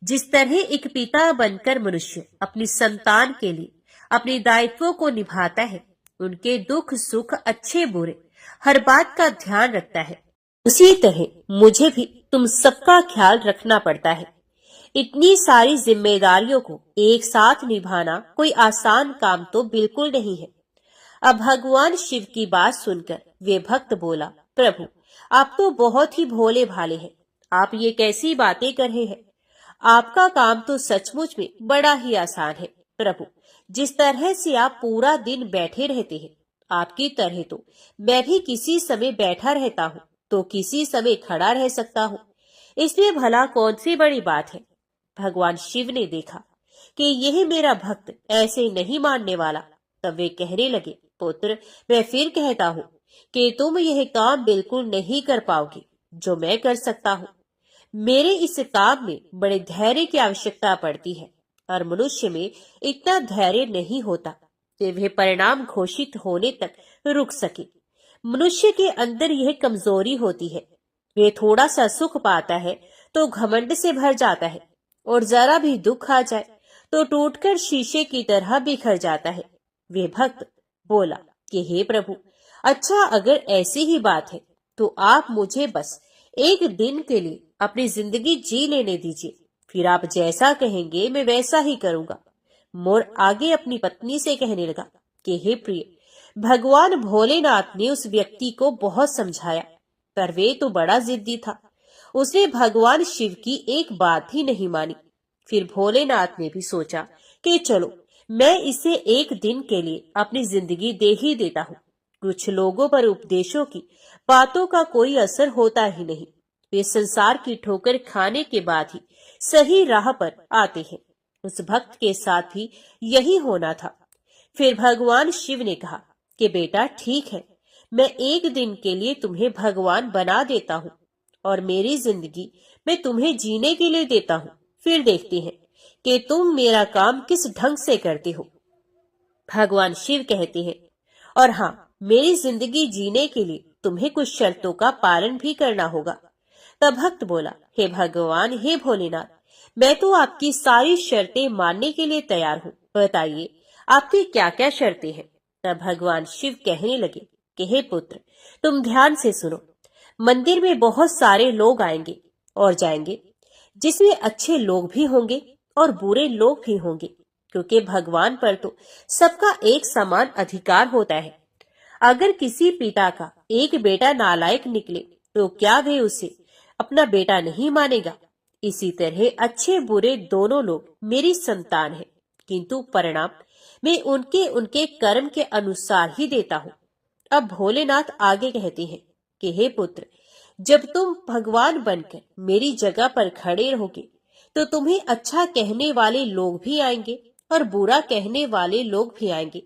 जिस तरह एक पिता बनकर मनुष्य अपनी संतान के लिए अपने दायित्वों को निभाता है, उनके दुख सुख अच्छे बुरे हर बात का ध्यान रखता है, उसी तरह मुझे भी तुम सबका ख्याल रखना पड़ता है। इतनी सारी जिम्मेदारियों को एक साथ निभाना कोई आसान काम तो बिल्कुल नहीं है। अब भगवान शिव की बात सुनकर वे भक्त बोला, प्रभु, आप तो बहुत ही भोले भाले हैं। आप ये कैसी बातें कर रहे हैं? आपका काम तो सचमुच में बड़ा ही आसान है प्रभु। जिस तरह से आप पूरा दिन बैठे रहते हैं, आपकी तरह तो मैं भी किसी समय बैठा रहता हूँ तो किसी समय खड़ा रह सकता हूँ। इसमें भला कौन सी बड़ी बात है? भगवान शिव ने देखा कि यह मेरा भक्त ऐसे नहीं मानने वाला, तब वे कहने लगे, पुत्र, मैं फिर कहता हूँ कि तुम यह काम बिल्कुल नहीं कर पाओगे जो मैं कर सकता हूँ। मेरे इस काम में बड़े धैर्य की आवश्यकता पड़ती है और मनुष्य में इतना धैर्य नहीं होता कि वह परिणाम घोषित होने तक रुक सके। मनुष्य के अंदर यह कमजोरी होती है। वे थोड़ा सा सुख पाता है तो घमंड से भर जाता है और जरा भी दुख आ जाए तो टूटकर शीशे की तरह बिखर जाता है। वे भक्त बोला कि हे प्रभु, अच्छा, अगर ऐसी ही बात है तो आप मुझे बस एक दिन के लिए अपनी जिंदगी जी लेने दीजिए, फिर आप जैसा कहेंगे मैं वैसा ही करूंगा। मोर आगे अपनी पत्नी से कहने लगा कि हे प्रिय, भगवान भोलेनाथ ने उस व्यक्ति को बहुत समझाया, पर वे तो बड़ा जिद्दी था। उसने भगवान शिव की एक बात भी नहीं मानी। फिर भोलेनाथ ने भी सोचा कि चलो मैं इसे एक दिन के लिए अपनी जिंदगी दे ही देता हूँ। कुछ लोगों पर उपदेशों की बातों का कोई असर होता ही नहीं। वे संसार की ठोकर खाने के बाद ही सही राह पर आते हैं। उस भक्त के साथ भी यही होना था। फिर भगवान शिव ने कहा कि बेटा ठीक है, मैं एक दिन के लिए तुम्हें भगवान बना देता हूँ और मेरी जिंदगी मैं तुम्हें जीने के लिए देता हूँ। फिर देखते हैं कि तुम मेरा काम किस ढंग से करते हो। भगवान शिव कहते हैं, और हाँ, मेरी जिंदगी जीने के लिए तुम्हें कुछ शर्तों का पालन भी करना होगा। तब भक्त बोला, हे भगवान, हे भोलेनाथ, मैं तो आपकी सारी शर्तें मानने के लिए तैयार हूँ। बताइए आपकी क्या क्या शर्तें हैं। तब भगवान शिव कहने लगे कि हे पुत्र, तुम ध्यान से सुनो। मंदिर में बहुत सारे लोग आएंगे और जाएंगे, जिसमें अच्छे लोग भी होंगे और बुरे लोग भी होंगे, क्योंकि भगवान पर तो सबका एक समान अधिकार होता है। अगर किसी पिता का एक बेटा नालायक निकले तो क्या वे उसे अपना बेटा नहीं मानेगा? इसी तरह अच्छे बुरे दोनों लोग मेरी संतान हैं, किंतु परिणाम मैं उनके उनके कर्म के अनुसार ही देता हूँ। अब भोलेनाथ आगे कहते हैं कि हे पुत्र, जब तुम भगवान बनकर मेरी जगह पर खड़े रहोगे तो तुम्हें अच्छा कहने वाले लोग भी आएंगे और बुरा कहने वाले लोग भी आएंगे।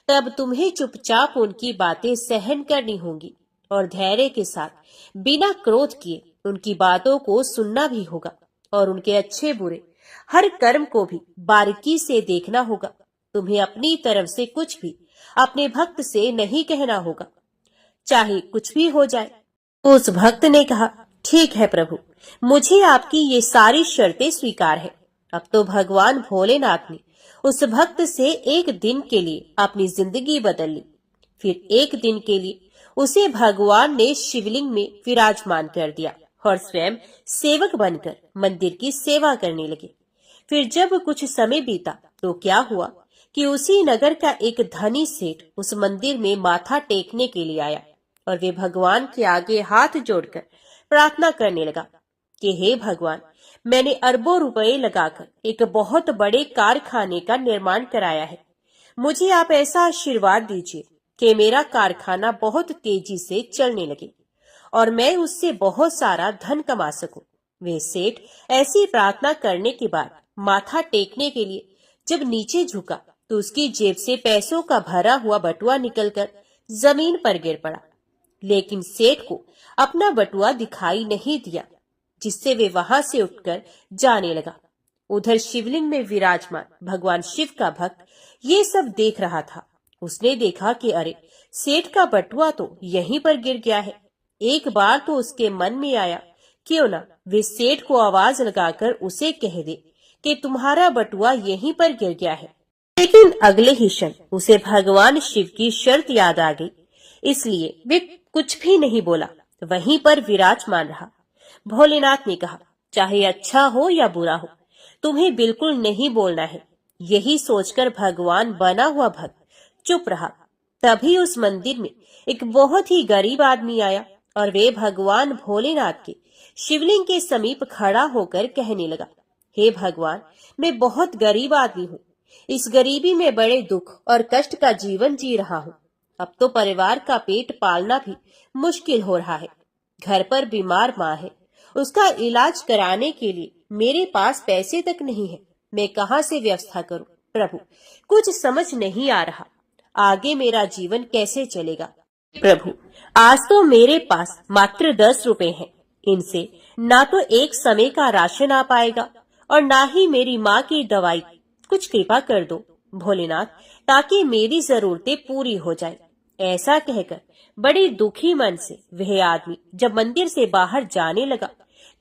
तब तुम्हें चुपचाप उनकी बातें सहन करनी होंगी और धैर्य के साथ बिना क्रोध किए उनकी बातों को सुनना भी होगा और उनके अच्छे बुरे हर कर्म को भी बारीकी से देखना होगा। तुम्हें अपनी तरफ से कुछ भी अपने भक्त से नहीं कहना होगा, चाहे कुछ भी हो जाए। उस भक्त ने कहा, ठीक है प्रभु, मुझे आपकी ये सारी शर्तें स्वीकार है। अब तो भगवान भोलेनाथ ने उस भक्त से एक दिन के लिए अपनी जिंदगी बदल ली। फिर एक दिन के लिए उसे भगवान ने शिवलिंग में विराजमान कर दिया और स्वयं सेवक बनकर मंदिर की सेवा करने लगे। फिर जब कुछ समय बीता तो क्या हुआ कि उसी नगर का एक धनी सेठ उस मंदिर में माथा टेकने के लिए आया और वे भगवान के आगे हाथ जोड़कर प्रार्थना करने लगा कि हे भगवान, मैंने अरबों रुपए लगाकर एक बहुत बड़े कारखाने का निर्माण कराया है। मुझे आप ऐसा आशीर्वाद दीजिए कि मेरा कारखाना बहुत तेजी से चलने लगे और मैं उससे बहुत सारा धन कमा सकूं। वे सेठ ऐसी प्रार्थना करने के बाद माथा टेकने के लिए जब नीचे झुका तो उसकी जेब से पैसों का भरा हुआ बटुआ निकलकर जमीन पर गिर पड़ा। लेकिन सेठ को अपना बटुआ दिखाई नहीं दिया, जिससे वे वहां से उठकर जाने लगा। उधर शिवलिंग में विराजमान भगवान शिव का भक्त ये सब देख रहा था। उसने देखा कि अरे, सेठ का बटुआ तो यहीं पर गिर गया है। एक बार तो उसके मन में आया, क्यों ना वे सेठ को आवाज लगाकर उसे कह दे कि तुम्हारा बटुआ यहीं पर गिर गया है। लेकिन अगले ही क्षण उसे भगवान शिव की शर्त याद आ गई, इसलिए वे कुछ भी नहीं बोला, वहीं पर विराजमान रहा। भोलेनाथ ने कहा, चाहे अच्छा हो या बुरा हो, तुम्हें बिल्कुल नहीं बोलना है। यही सोचकर भगवान बना हुआ भक्त चुप रहा। तभी उस मंदिर में एक बहुत ही गरीब आदमी आया और वे भगवान भोलेनाथ के शिवलिंग के समीप खड़ा होकर कहने लगा, हे भगवान, मैं बहुत गरीब आदमी हूँ। इस गरीबी में बड़े दुख और कष्ट का जीवन जी रहा हूँ। अब तो परिवार का पेट पालना भी मुश्किल हो रहा है। घर पर बीमार माँ है, उसका इलाज कराने के लिए मेरे पास पैसे तक नहीं है। मैं कहाँ से व्यवस्था करूं? प्रभु, कुछ समझ नहीं आ रहा। आगे मेरा जीवन कैसे चलेगा? प्रभु, आज तो मेरे पास मात्र 10 रुपए हैं। इनसे ना तो एक समय का राशन आ पाएगा और ना ही मेरी माँ की दवाई। कुछ कृपा कर दो भोलेनाथ, ताकि मेरी जरूरतें पूरी हो जाए। ऐसा कहकर बड़े दुखी मन से वह आदमी जब मंदिर से बाहर जाने लगा,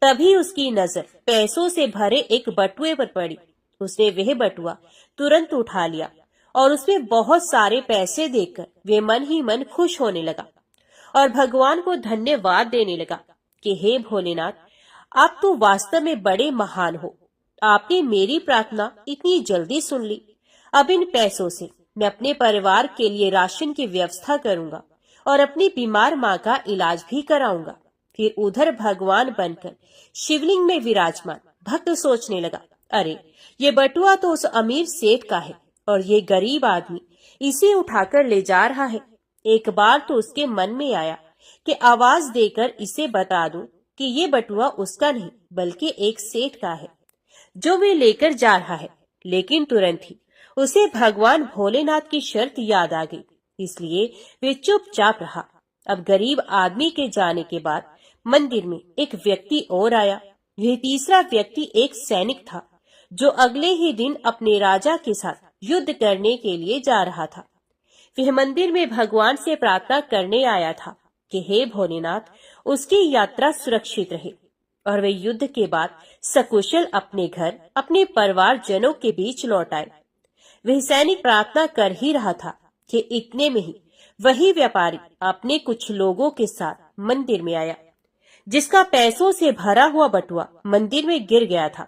तभी उसकी नजर पैसों से भरे एक बटुए पर पड़ी। उसने वह बटुआ तुरंत उठा लिया और उसमें बहुत सारे पैसे देखकर वे मन ही मन खुश होने लगा और भगवान को धन्यवाद देने लगा कि हे भोलेनाथ, आप तो वास्तव में बड़े महान हो। आपने मेरी प्रार्थना इतनी जल्दी सुन ली। अब इन पैसों से मैं अपने परिवार के लिए राशन की व्यवस्था करूंगा और अपनी बीमार माँ का इलाज भी कराऊंगा। फिर उधर भगवान बनकर शिवलिंग में विराजमान भक्त सोचने लगा, अरे ये बटुआ तो उस अमीर सेठ का है और ये गरीब आदमी इसे उठाकर ले जा रहा है। एक बार तो उसके मन में आया कि आवाज देकर इसे बता दूं कि ये बटुआ उसका नहीं बल्कि एक सेठ का है जो वे लेकर जा रहा है। लेकिन तुरंत ही उसे भगवान भोलेनाथ की शर्त याद आ गई, इसलिए वे चुपचाप रहा। अब गरीब आदमी के जाने के बाद मंदिर में एक व्यक्ति और आया। यह तीसरा व्यक्ति एक सैनिक था जो अगले ही दिन अपने राजा के साथ युद्ध करने के लिए जा रहा था। वह मंदिर में भगवान से प्रार्थना करने आया था कि हे भोलेनाथ, उसकी यात्रा सुरक्षित रहे और वे युद्ध के बाद सकुशल अपने घर अपने परिवार जनों के बीच लौट आए। वह सैनिक प्रार्थना कर ही रहा था कि इतने में ही वही व्यापारी अपने कुछ लोगों के साथ मंदिर में आया, जिसका पैसों से भरा हुआ बटुआ मंदिर में गिर गया था।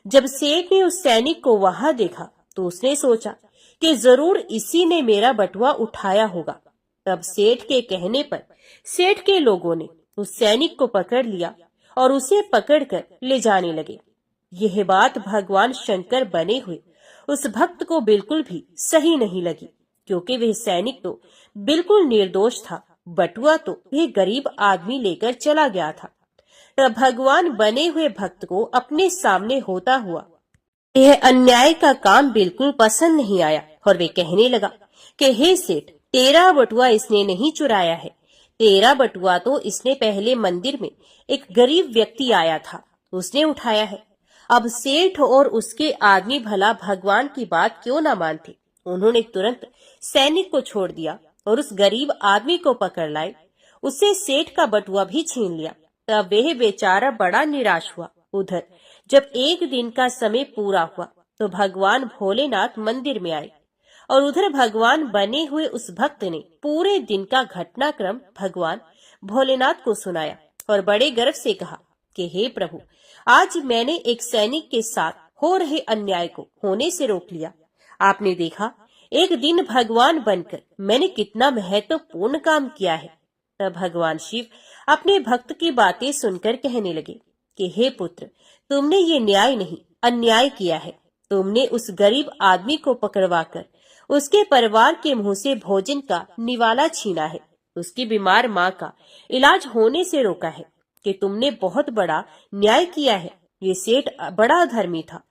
जब सेठ ने उस सैनिक को वहां देखा तो उसने सोचा कि जरूर इसी ने मेरा बटुआ उठाया होगा। तब सेठ के कहने पर सेठ के लोगों ने उस सैनिक को पकड़ लिया और उसे पकड़कर ले जाने लगे। यह बात भगवान शंकर बने हुए उस भक्त को बिल्कुल भी सही नहीं लगी, क्योंकि वह सैनिक तो बिल्कुल निर्दोष था। बटुआ तो वह गरीब आदमी लेकर चला गया था। तब भगवान बने हुए भक्त को अपने सामने होता हुआ यह अन्याय का काम बिल्कुल पसंद नहीं आया और वे कहने लगा कि हे सेठ, तेरा बटुआ इसने नहीं चुराया है। तेरा बटुआ तो इसने पहले मंदिर में एक गरीब व्यक्ति आया था, उसने उठाया है। अब सेठ और उसके आदमी भला भगवान की बात क्यों न मानते। उन्होंने तुरंत सैनिक को छोड़ दिया और उस गरीब आदमी को पकड़ लाए। उससे सेठ का बटुआ भी छीन लिया। तब वह बेचारा बड़ा निराश हुआ। उधर जब एक दिन का समय पूरा हुआ तो भगवान भोलेनाथ मंदिर में आए और उधर भगवान बने हुए उस भक्त ने पूरे दिन का घटनाक्रम भगवान भोलेनाथ को सुनाया और बड़े गर्व से कहा कि हे प्रभु, आज मैंने एक सैनिक के साथ हो रहे अन्याय को होने से रोक लिया। आपने देखा, एक दिन भगवान बनकर मैंने कितना महत्वपूर्ण काम किया है। तब भगवान शिव अपने भक्त की बातें सुनकर कहने लगे कि हे पुत्र, तुमने ये न्याय नहीं अन्याय किया है। तुमने उस गरीब आदमी को पकड़वाकर उसके परिवार के मुंह से भोजन का निवाला छीना है। उसकी बीमार माँ का इलाज होने से रोका है कि तुमने बहुत बड़ा न्याय किया है। ये सेठ बड़ा धर्मी था।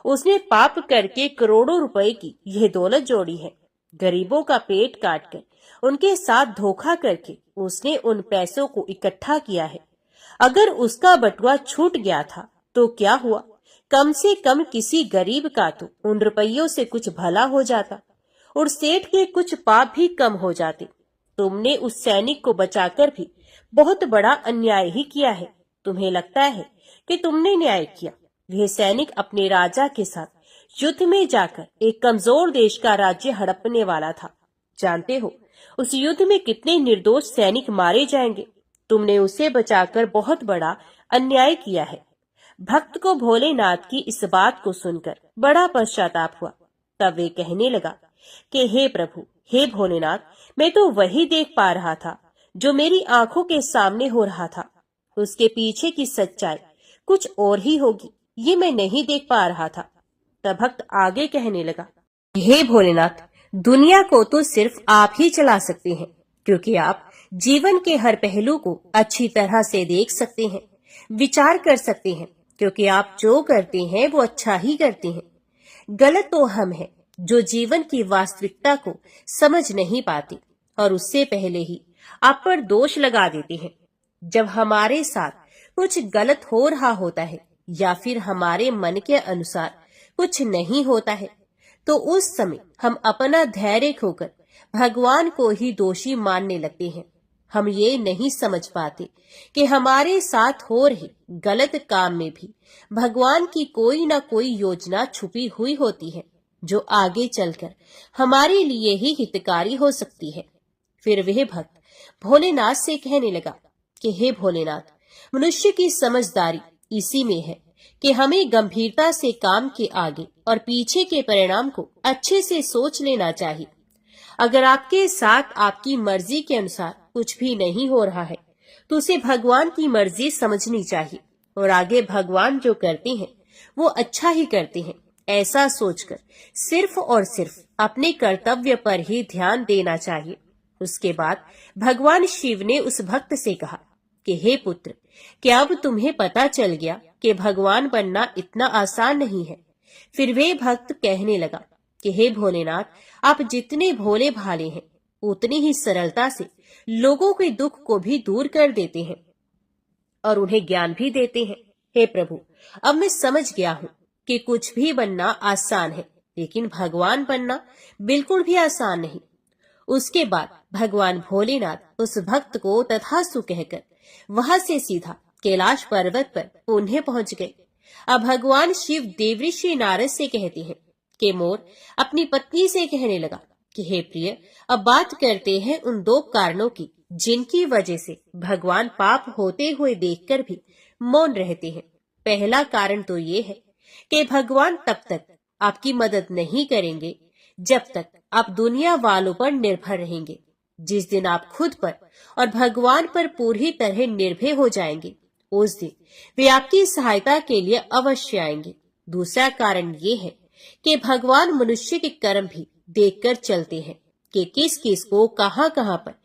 उसने पाप करके करोड़ों रुपए की यह दौलत जोड़ी है। गरीबों का पेट काटकर उनके साथ धोखा करके उसने उन पैसों को इकट्ठा किया है। अगर उसका बटुआ छूट गया था तो क्या हुआ, कम से कम किसी गरीब का तो उन रुपयों से कुछ भला हो जाता और सेठ के कुछ पाप भी कम हो जाते। तुमने उस सैनिक को बचाकर भी बहुत बड़ा अन्याय ही किया है। तुम्हें लगता है कि तुमने न्याय किया। वह सैनिक अपने राजा के साथ युद्ध में जाकर एक कमजोर देश का राज्य हड़पने वाला था। जानते हो उस युद्ध में कितने निर्दोष सैनिक मारे जाएंगे। तुमने उसे बचाकर बहुत बड़ा अन्याय किया है। भक्त को भोलेनाथ की इस बात को सुनकर बड़ा पश्चाताप हुआ। तब वे कहने लगा कि हे प्रभु, हे भोलेनाथ, मैं तो वही देख पा रहा था जो मेरी आंखों के सामने हो रहा था। उसके पीछे की सच्चाई कुछ और ही होगी, ये मैं नहीं देख पा रहा था। तब भक्त आगे कहने लगा, हे भोलेनाथ, दुनिया को तो सिर्फ आप ही चला सकते हैं, क्योंकि आप जीवन के हर पहलू को अच्छी तरह से देख सकते हैं, विचार कर सकते हैं, क्योंकि आप जो करते हैं वो अच्छा ही करते हैं। गलत तो हम हैं जो जीवन की वास्तविकता को समझ नहीं पाते और उससे पहले ही आप पर दोष लगा देते हैं। जब हमारे साथ कुछ गलत हो रहा होता है या फिर हमारे मन के अनुसार कुछ नहीं होता है तो उस समय हम अपना धैर्य खोकर भगवान को ही दोषी मानने लगते हैं। हम ये नहीं समझ पाते कि हमारे साथ हो रहे गलत काम में भी भगवान की कोई ना कोई योजना छुपी हुई होती है जो आगे चलकर हमारे लिए ही हितकारी हो सकती है। फिर वह भक्त भोलेनाथ से कहने लगा कि हे भोलेनाथ, मनुष्य की समझदारी इसी में है कि हमें गंभीरता से काम के आगे और पीछे के परिणाम को अच्छे से सोच लेना चाहिए। अगर आपके साथ आपकी मर्जी के अनुसार कुछ भी नहीं हो रहा है तो उसे भगवान की मर्जी समझनी चाहिए और आगे भगवान जो करते हैं वो अच्छा ही करते हैं ऐसा सोचकर सिर्फ और सिर्फ अपने कर्तव्य पर ही ध्यान देना चाहिए। उसके बाद भगवान शिव ने उस भक्त से कहा कि हे पुत्र, क्या अब तुम्हें पता चल गया कि भगवान बनना इतना आसान नहीं है? फिर वे भक्त कहने लगा कि हे भोलेनाथ, आप जितने भोले भाले हैं उतनी ही सरलता से लोगों के दुख को भी दूर कर देते हैं और उन्हें ज्ञान भी देते हैं। हे प्रभु, अब मैं समझ गया हूँ कि कुछ भी बनना आसान है, लेकिन भगवान बनना बिल्कुल भी आसान नहीं। उसके बाद भगवान भोलेनाथ उस भक्त को तथास्तु कहकर वहां से सीधा कैलाश पर्वत पर पुनः पहुंच गए। अब भगवान शिव देवऋषि नारद से कहते हैं कि मोर अपनी पत्नी से कहने लगा कि हे प्रिय, अब बात करते हैं उन दो कारणों की जिनकी वजह से भगवान पाप होते हुए देखकर भी मौन रहते हैं। पहला कारण तो ये है कि भगवान तब तक आपकी मदद नहीं करेंगे जब तक आप दुनिया वालों पर निर्भर रहेंगे। जिस दिन आप खुद पर और भगवान पर पूरी तरह निर्भय हो जाएंगे, उस दिन वे आपकी सहायता के लिए अवश्य आएंगे। दूसरा कारण ये है कि भगवान मनुष्य के कर्म भी देखकर चलते हैं कि किस किस को कहां कहां पर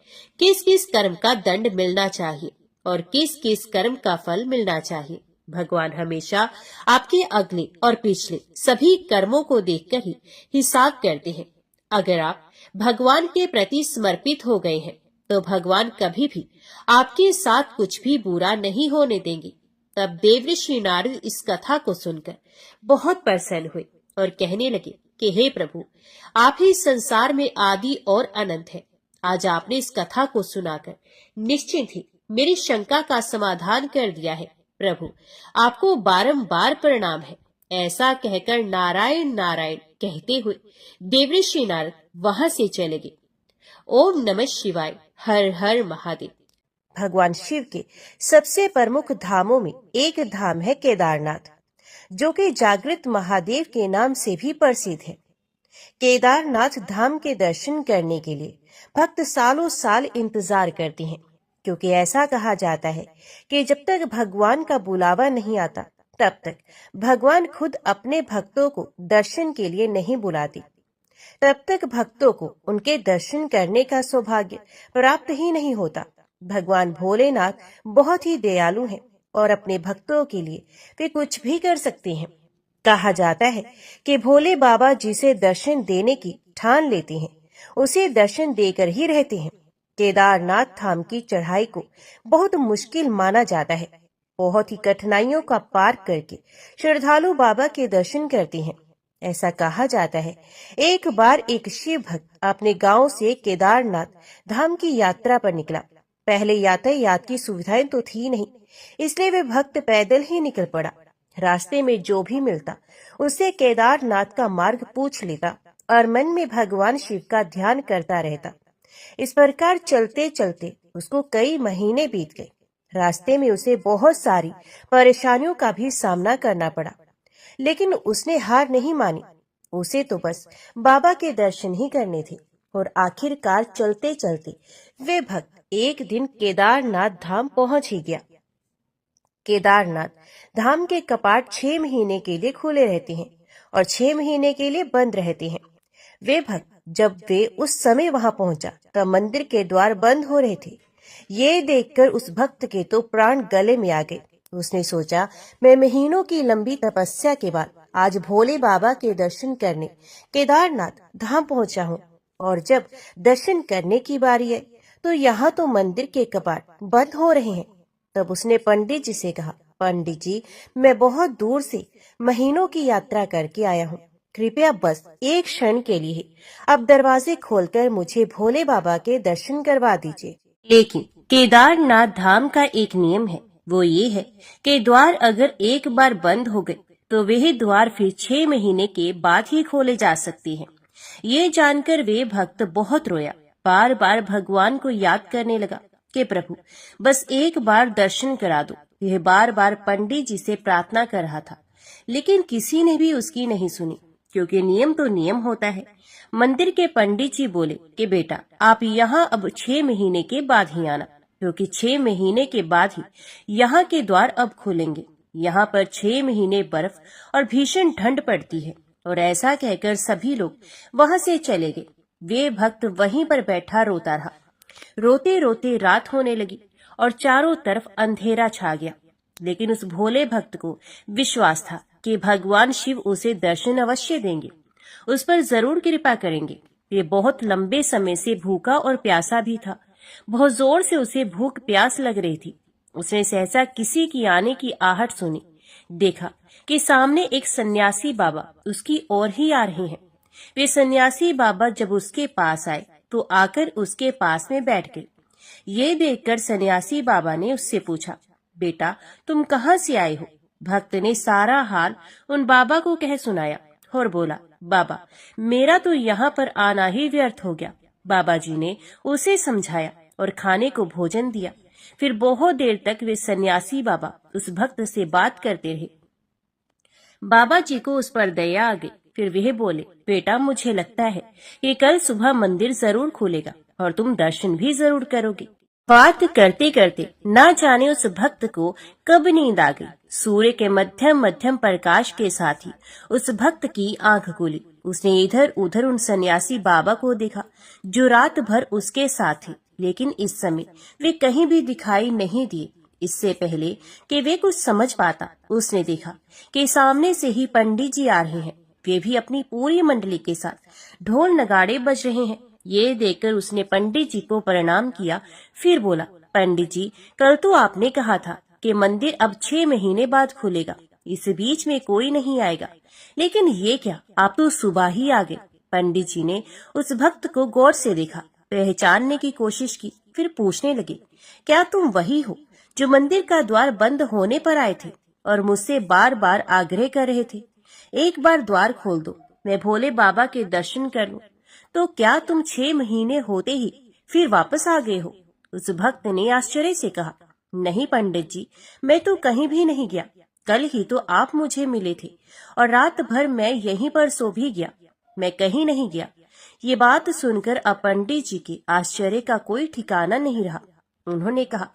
किस किस कर्म का दंड मिलना चाहिए और किस किस कर्म का फल मिलना चाहिए। भगवान हमेशा आपके अगले और पिछले सभी कर्मों को देखकर ही हिसाब करते हैं। अगर आप भगवान के प्रति समर्पित हो गए हैं तो भगवान कभी भी आपके साथ कुछ भी बुरा नहीं होने देंगे। तब देवऋषि नारद इस कथा को सुनकर बहुत प्रसन्न हुए और कहने लगे कि हे प्रभु, आप ही संसार में आदि और अनंत है। आज आपने इस कथा को सुनाकर निश्चित ही मेरी शंका का समाधान कर दिया है। प्रभु, आपको बारंबार प्रणाम है। ऐसा कहकर नारायण नारायण कहते हुए देवऋषि नारद वहां से चले गए। ओम नमः शिवाय, हर हर महादेव। भगवान शिव के सबसे प्रमुख धामों में एक धाम है केदारनाथ, जो कि जागृत महादेव के नाम से भी प्रसिद्ध है। केदारनाथ धाम के दर्शन करने के लिए भक्त सालों साल इंतजार करते हैं, क्योंकि ऐसा कहा जाता है कि जब तक भगवान का बुलावा नहीं आता तब तक भगवान खुद अपने भक्तों को दर्शन के लिए नहीं बुलाते। तब तक भक्तों को उनके दर्शन करने का सौभाग्य प्राप्त ही नहीं होता। भगवान भोलेनाथ बहुत ही दयालु हैं और अपने भक्तों के लिए वे कुछ भी कर सकते हैं। कहा जाता है कि भोले बाबा जिसे दर्शन देने की ठान लेते हैं उसे दर्शन देकर ही रहते हैं। केदारनाथ धाम की चढ़ाई को बहुत मुश्किल माना जाता है। बहुत ही कठिनाइयों का पार करके श्रद्धालु बाबा के दर्शन करते हैं। ऐसा कहा जाता है, एक बार एक शिव भक्त अपने गांव से केदारनाथ धाम की यात्रा पर निकला। पहले यातायात की सुविधाएं तो थी नहीं, इसलिए वे भक्त पैदल ही निकल पड़ा। रास्ते में जो भी मिलता उससे केदारनाथ का मार्ग पूछ लेता और मन में भगवान शिव का ध्यान करता रहता। इस प्रकार चलते चलते उसको कई महीने बीत गए। रास्ते में उसे बहुत सारी परेशानियों का भी सामना करना पड़ा, लेकिन उसने हार नहीं मानी। उसे तो बस बाबा के दर्शन ही करने थे और आखिरकार चलते चलते वे भक्त एक दिन केदारनाथ धाम पहुंच ही गया। केदारनाथ धाम के कपाट 6 महीने के लिए खुले रहते हैं और 6 महीने के लिए बंद रहते हैं। वे भक्त जब वे उस समय वहां पहुंचा तब मंदिर के द्वार बंद हो रहे थे। ये देखकर उस भक्त के तो प्राण गले में आ गए। उसने सोचा, मैं महीनों की लंबी तपस्या के बाद आज भोले बाबा के दर्शन करने केदारनाथ धाम पहुंचा हूँ, और जब दर्शन करने की बारी आई तो यहाँ तो मंदिर के कपाट बंद हो रहे हैं। तब उसने पंडित जी से कहा, पंडित जी, मैं बहुत दूर से महीनों की यात्रा करके आया हूँ, कृपया बस एक क्षण के लिए अब दरवाजे खोलकर मुझे भोले बाबा के दर्शन करवा दीजिए। लेकिन केदारनाथ धाम का एक नियम है, वो ये है कि द्वार अगर एक बार बंद हो गए तो वही द्वार फिर 6 महीने के बाद ही खोले जा सकते हैं। ये जानकर वे भक्त बहुत रोया, बार बार भगवान को याद करने लगा कि प्रभु बस एक बार दर्शन करा दो। यह बार बार पंडित जी से प्रार्थना कर रहा था, लेकिन किसी ने भी उसकी नहीं सुनी, क्योंकि नियम तो नियम होता है। मंदिर के पंडित जी बोले कि बेटा, आप यहाँ अब 6 महीने के बाद ही आना। क्योंकि 6 महीने के बाद ही यहाँ के द्वार अब खुलेंगे। यहाँ पर 6 महीने बर्फ और भीषण ठंड पड़ती है। और ऐसा कहकर सभी लोग वहां से चले गए। वे भक्त वहीं पर बैठा रोता रहा। रोते रोते रात होने लगी और चारों तरफ अंधेरा छा गया। लेकिन उस भोले भक्त को विश्वास था कि भगवान शिव उसे दर्शन अवश्य देंगे, उस पर जरूर कृपा करेंगे। ये बहुत लंबे समय से भूखा और प्यासा भी था। बहुत जोर से उसे भूख प्यास लग रही थी। उसने सहसा किसी की आने की आहट सुनी। देखा कि सामने एक सन्यासी बाबा उसकी ओर ही आ रहे हैं। वे सन्यासी बाबा जब उसके पास आए तो आकर उसके पास में बैठ गए। ये देखकर सन्यासी बाबा ने उससे पूछा, बेटा तुम कहाँ से आए हो? भक्त ने सारा हाल उन बाबा को कह सुनाया और बोला, बाबा मेरा तो यहाँ पर आना ही व्यर्थ हो गया। बाबा जी ने उसे समझाया और खाने को भोजन दिया। फिर बहुत देर तक वे सन्यासी बाबा उस भक्त से बात करते रहे। बाबा जी को उस पर दया आ गई। फिर वह बोले, बेटा मुझे लगता है कि कल सुबह मंदिर जरूर खुलेगा और तुम दर्शन भी जरूर करोगे। बात करते करते ना जाने उस भक्त को कब नींद आ गई। सूर्य के मध्यम मध्यम प्रकाश के साथ ही उस भक्त की आंख खुली। उसने इधर उधर उन सन्यासी बाबा को देखा जो रात भर उसके साथ थे, लेकिन इस समय वे कहीं भी दिखाई नहीं दिए। इससे पहले कि वे कुछ समझ पाता, उसने देखा कि सामने से ही पंडित जी आ रहे हैं। वे भी अपनी पूरी मंडली के साथ ढोल नगाड़े बज रहे हैं। ये देखकर उसने पंडित जी को प्रणाम किया। फिर बोला, पंडित जी कल तो आपने कहा था कि मंदिर अब 6 महीने बाद खुलेगा, इस बीच में कोई नहीं आएगा, लेकिन ये क्या, आप तो सुबह ही आ गए। पंडित जी ने उस भक्त को गौर से देखा, पहचानने की कोशिश की। फिर पूछने लगे, क्या तुम वही हो जो मंदिर का द्वार बंद होने पर आए थे और मुझसे बार बार आग्रह कर रहे थे, एक बार द्वार खोल दो, मैं भोले बाबा के दर्शन कर लूं। तो क्या तुम 6 महीने होते ही फिर वापस आ गए हो? उस भक्त ने आश्चर्य से कहा, नहीं पंडित जी, मैं तो कहीं भी नहीं गया। कल ही तो आप मुझे मिले थे और रात भर मैं यहीं पर सो भी गया, मैं कहीं नहीं गया। ये बात सुनकर अब पंडित जी के आश्चर्य का कोई ठिकाना नहीं रहा। उन्होंने कहा,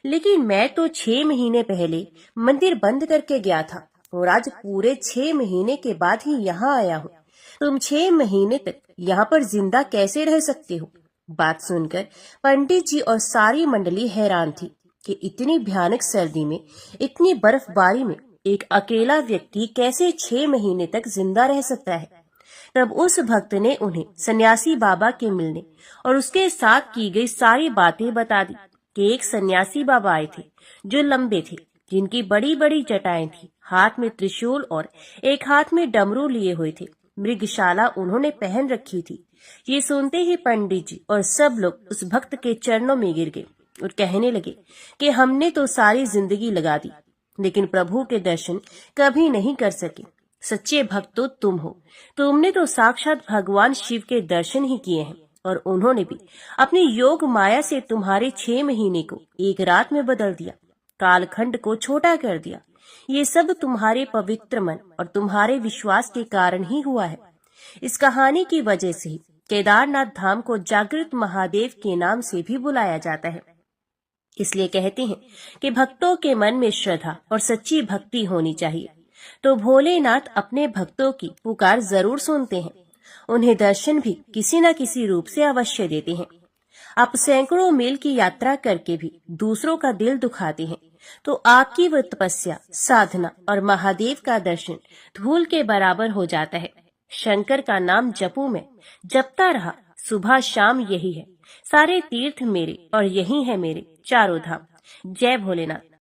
लेकिन मैं तो 6 महीने पहले मंदिर बंद करके गया था और आज पूरे 6 महीने के बाद ही यहाँ आया हूँ। तुम 6 महीने तक यहाँ पर जिंदा कैसे रह सकते हो? बात सुनकर पंडित जी और सारी मंडली हैरान थी कि इतनी भयानक सर्दी में, इतनी बर्फबारी में एक अकेला व्यक्ति कैसे 6 महीने तक जिंदा रह सकता है। तब उस भक्त ने उन्हें सन्यासी बाबा के मिलने और उसके साथ की गई सारी बातें बता दी कि एक सन्यासी बाबा आए थे जो लंबे थे, जिनकी बड़ी बड़ी जटाएं थी, हाथ में त्रिशूल और एक हाथ में डमरू लिए हुए थे। मृगशाला उन्होंने पहन रखी थी। ये सुनते ही पंडित जी और सब लोग उस भक्त के चरणों में गिर गए और कहने लगे कि हमने तो सारी जिंदगी लगा दी, लेकिन प्रभु के दर्शन कभी नहीं कर सके। सच्चे भक्त तो तुम हो। तुमने तो साक्षात भगवान शिव के दर्शन ही किए हैं और उन्होंने भी अपनी योग माया से तुम्हारे 6 महीने को एक रात में बदल दिया, कालखंड को छोटा कर दिया। ये सब तुम्हारे पवित्र मन और तुम्हारे विश्वास के कारण ही हुआ है। इस कहानी की वजह से ही केदारनाथ धाम को जागृत महादेव के नाम से भी बुलाया जाता है। इसलिए कहते हैं कि भक्तों के मन में श्रद्धा और सच्ची भक्ति होनी चाहिए, तो भोलेनाथ अपने भक्तों की पुकार जरूर सुनते हैं। उन्हें दर्शन भी किसी न किसी रूप से अवश्य देते हैं। आप सैकड़ों मील की यात्रा करके भी दूसरों का दिल दुखाते हैं, तो आपकी वह तपस्या, साधना और महादेव का दर्शन धूल के बराबर हो जाता है। शंकर का नाम जपूं मैं, जपता रहा सुबह शाम यही है। सारे तीर्थ मेरे और यही है मेरे चारों धाम। जय भोलेनाथ।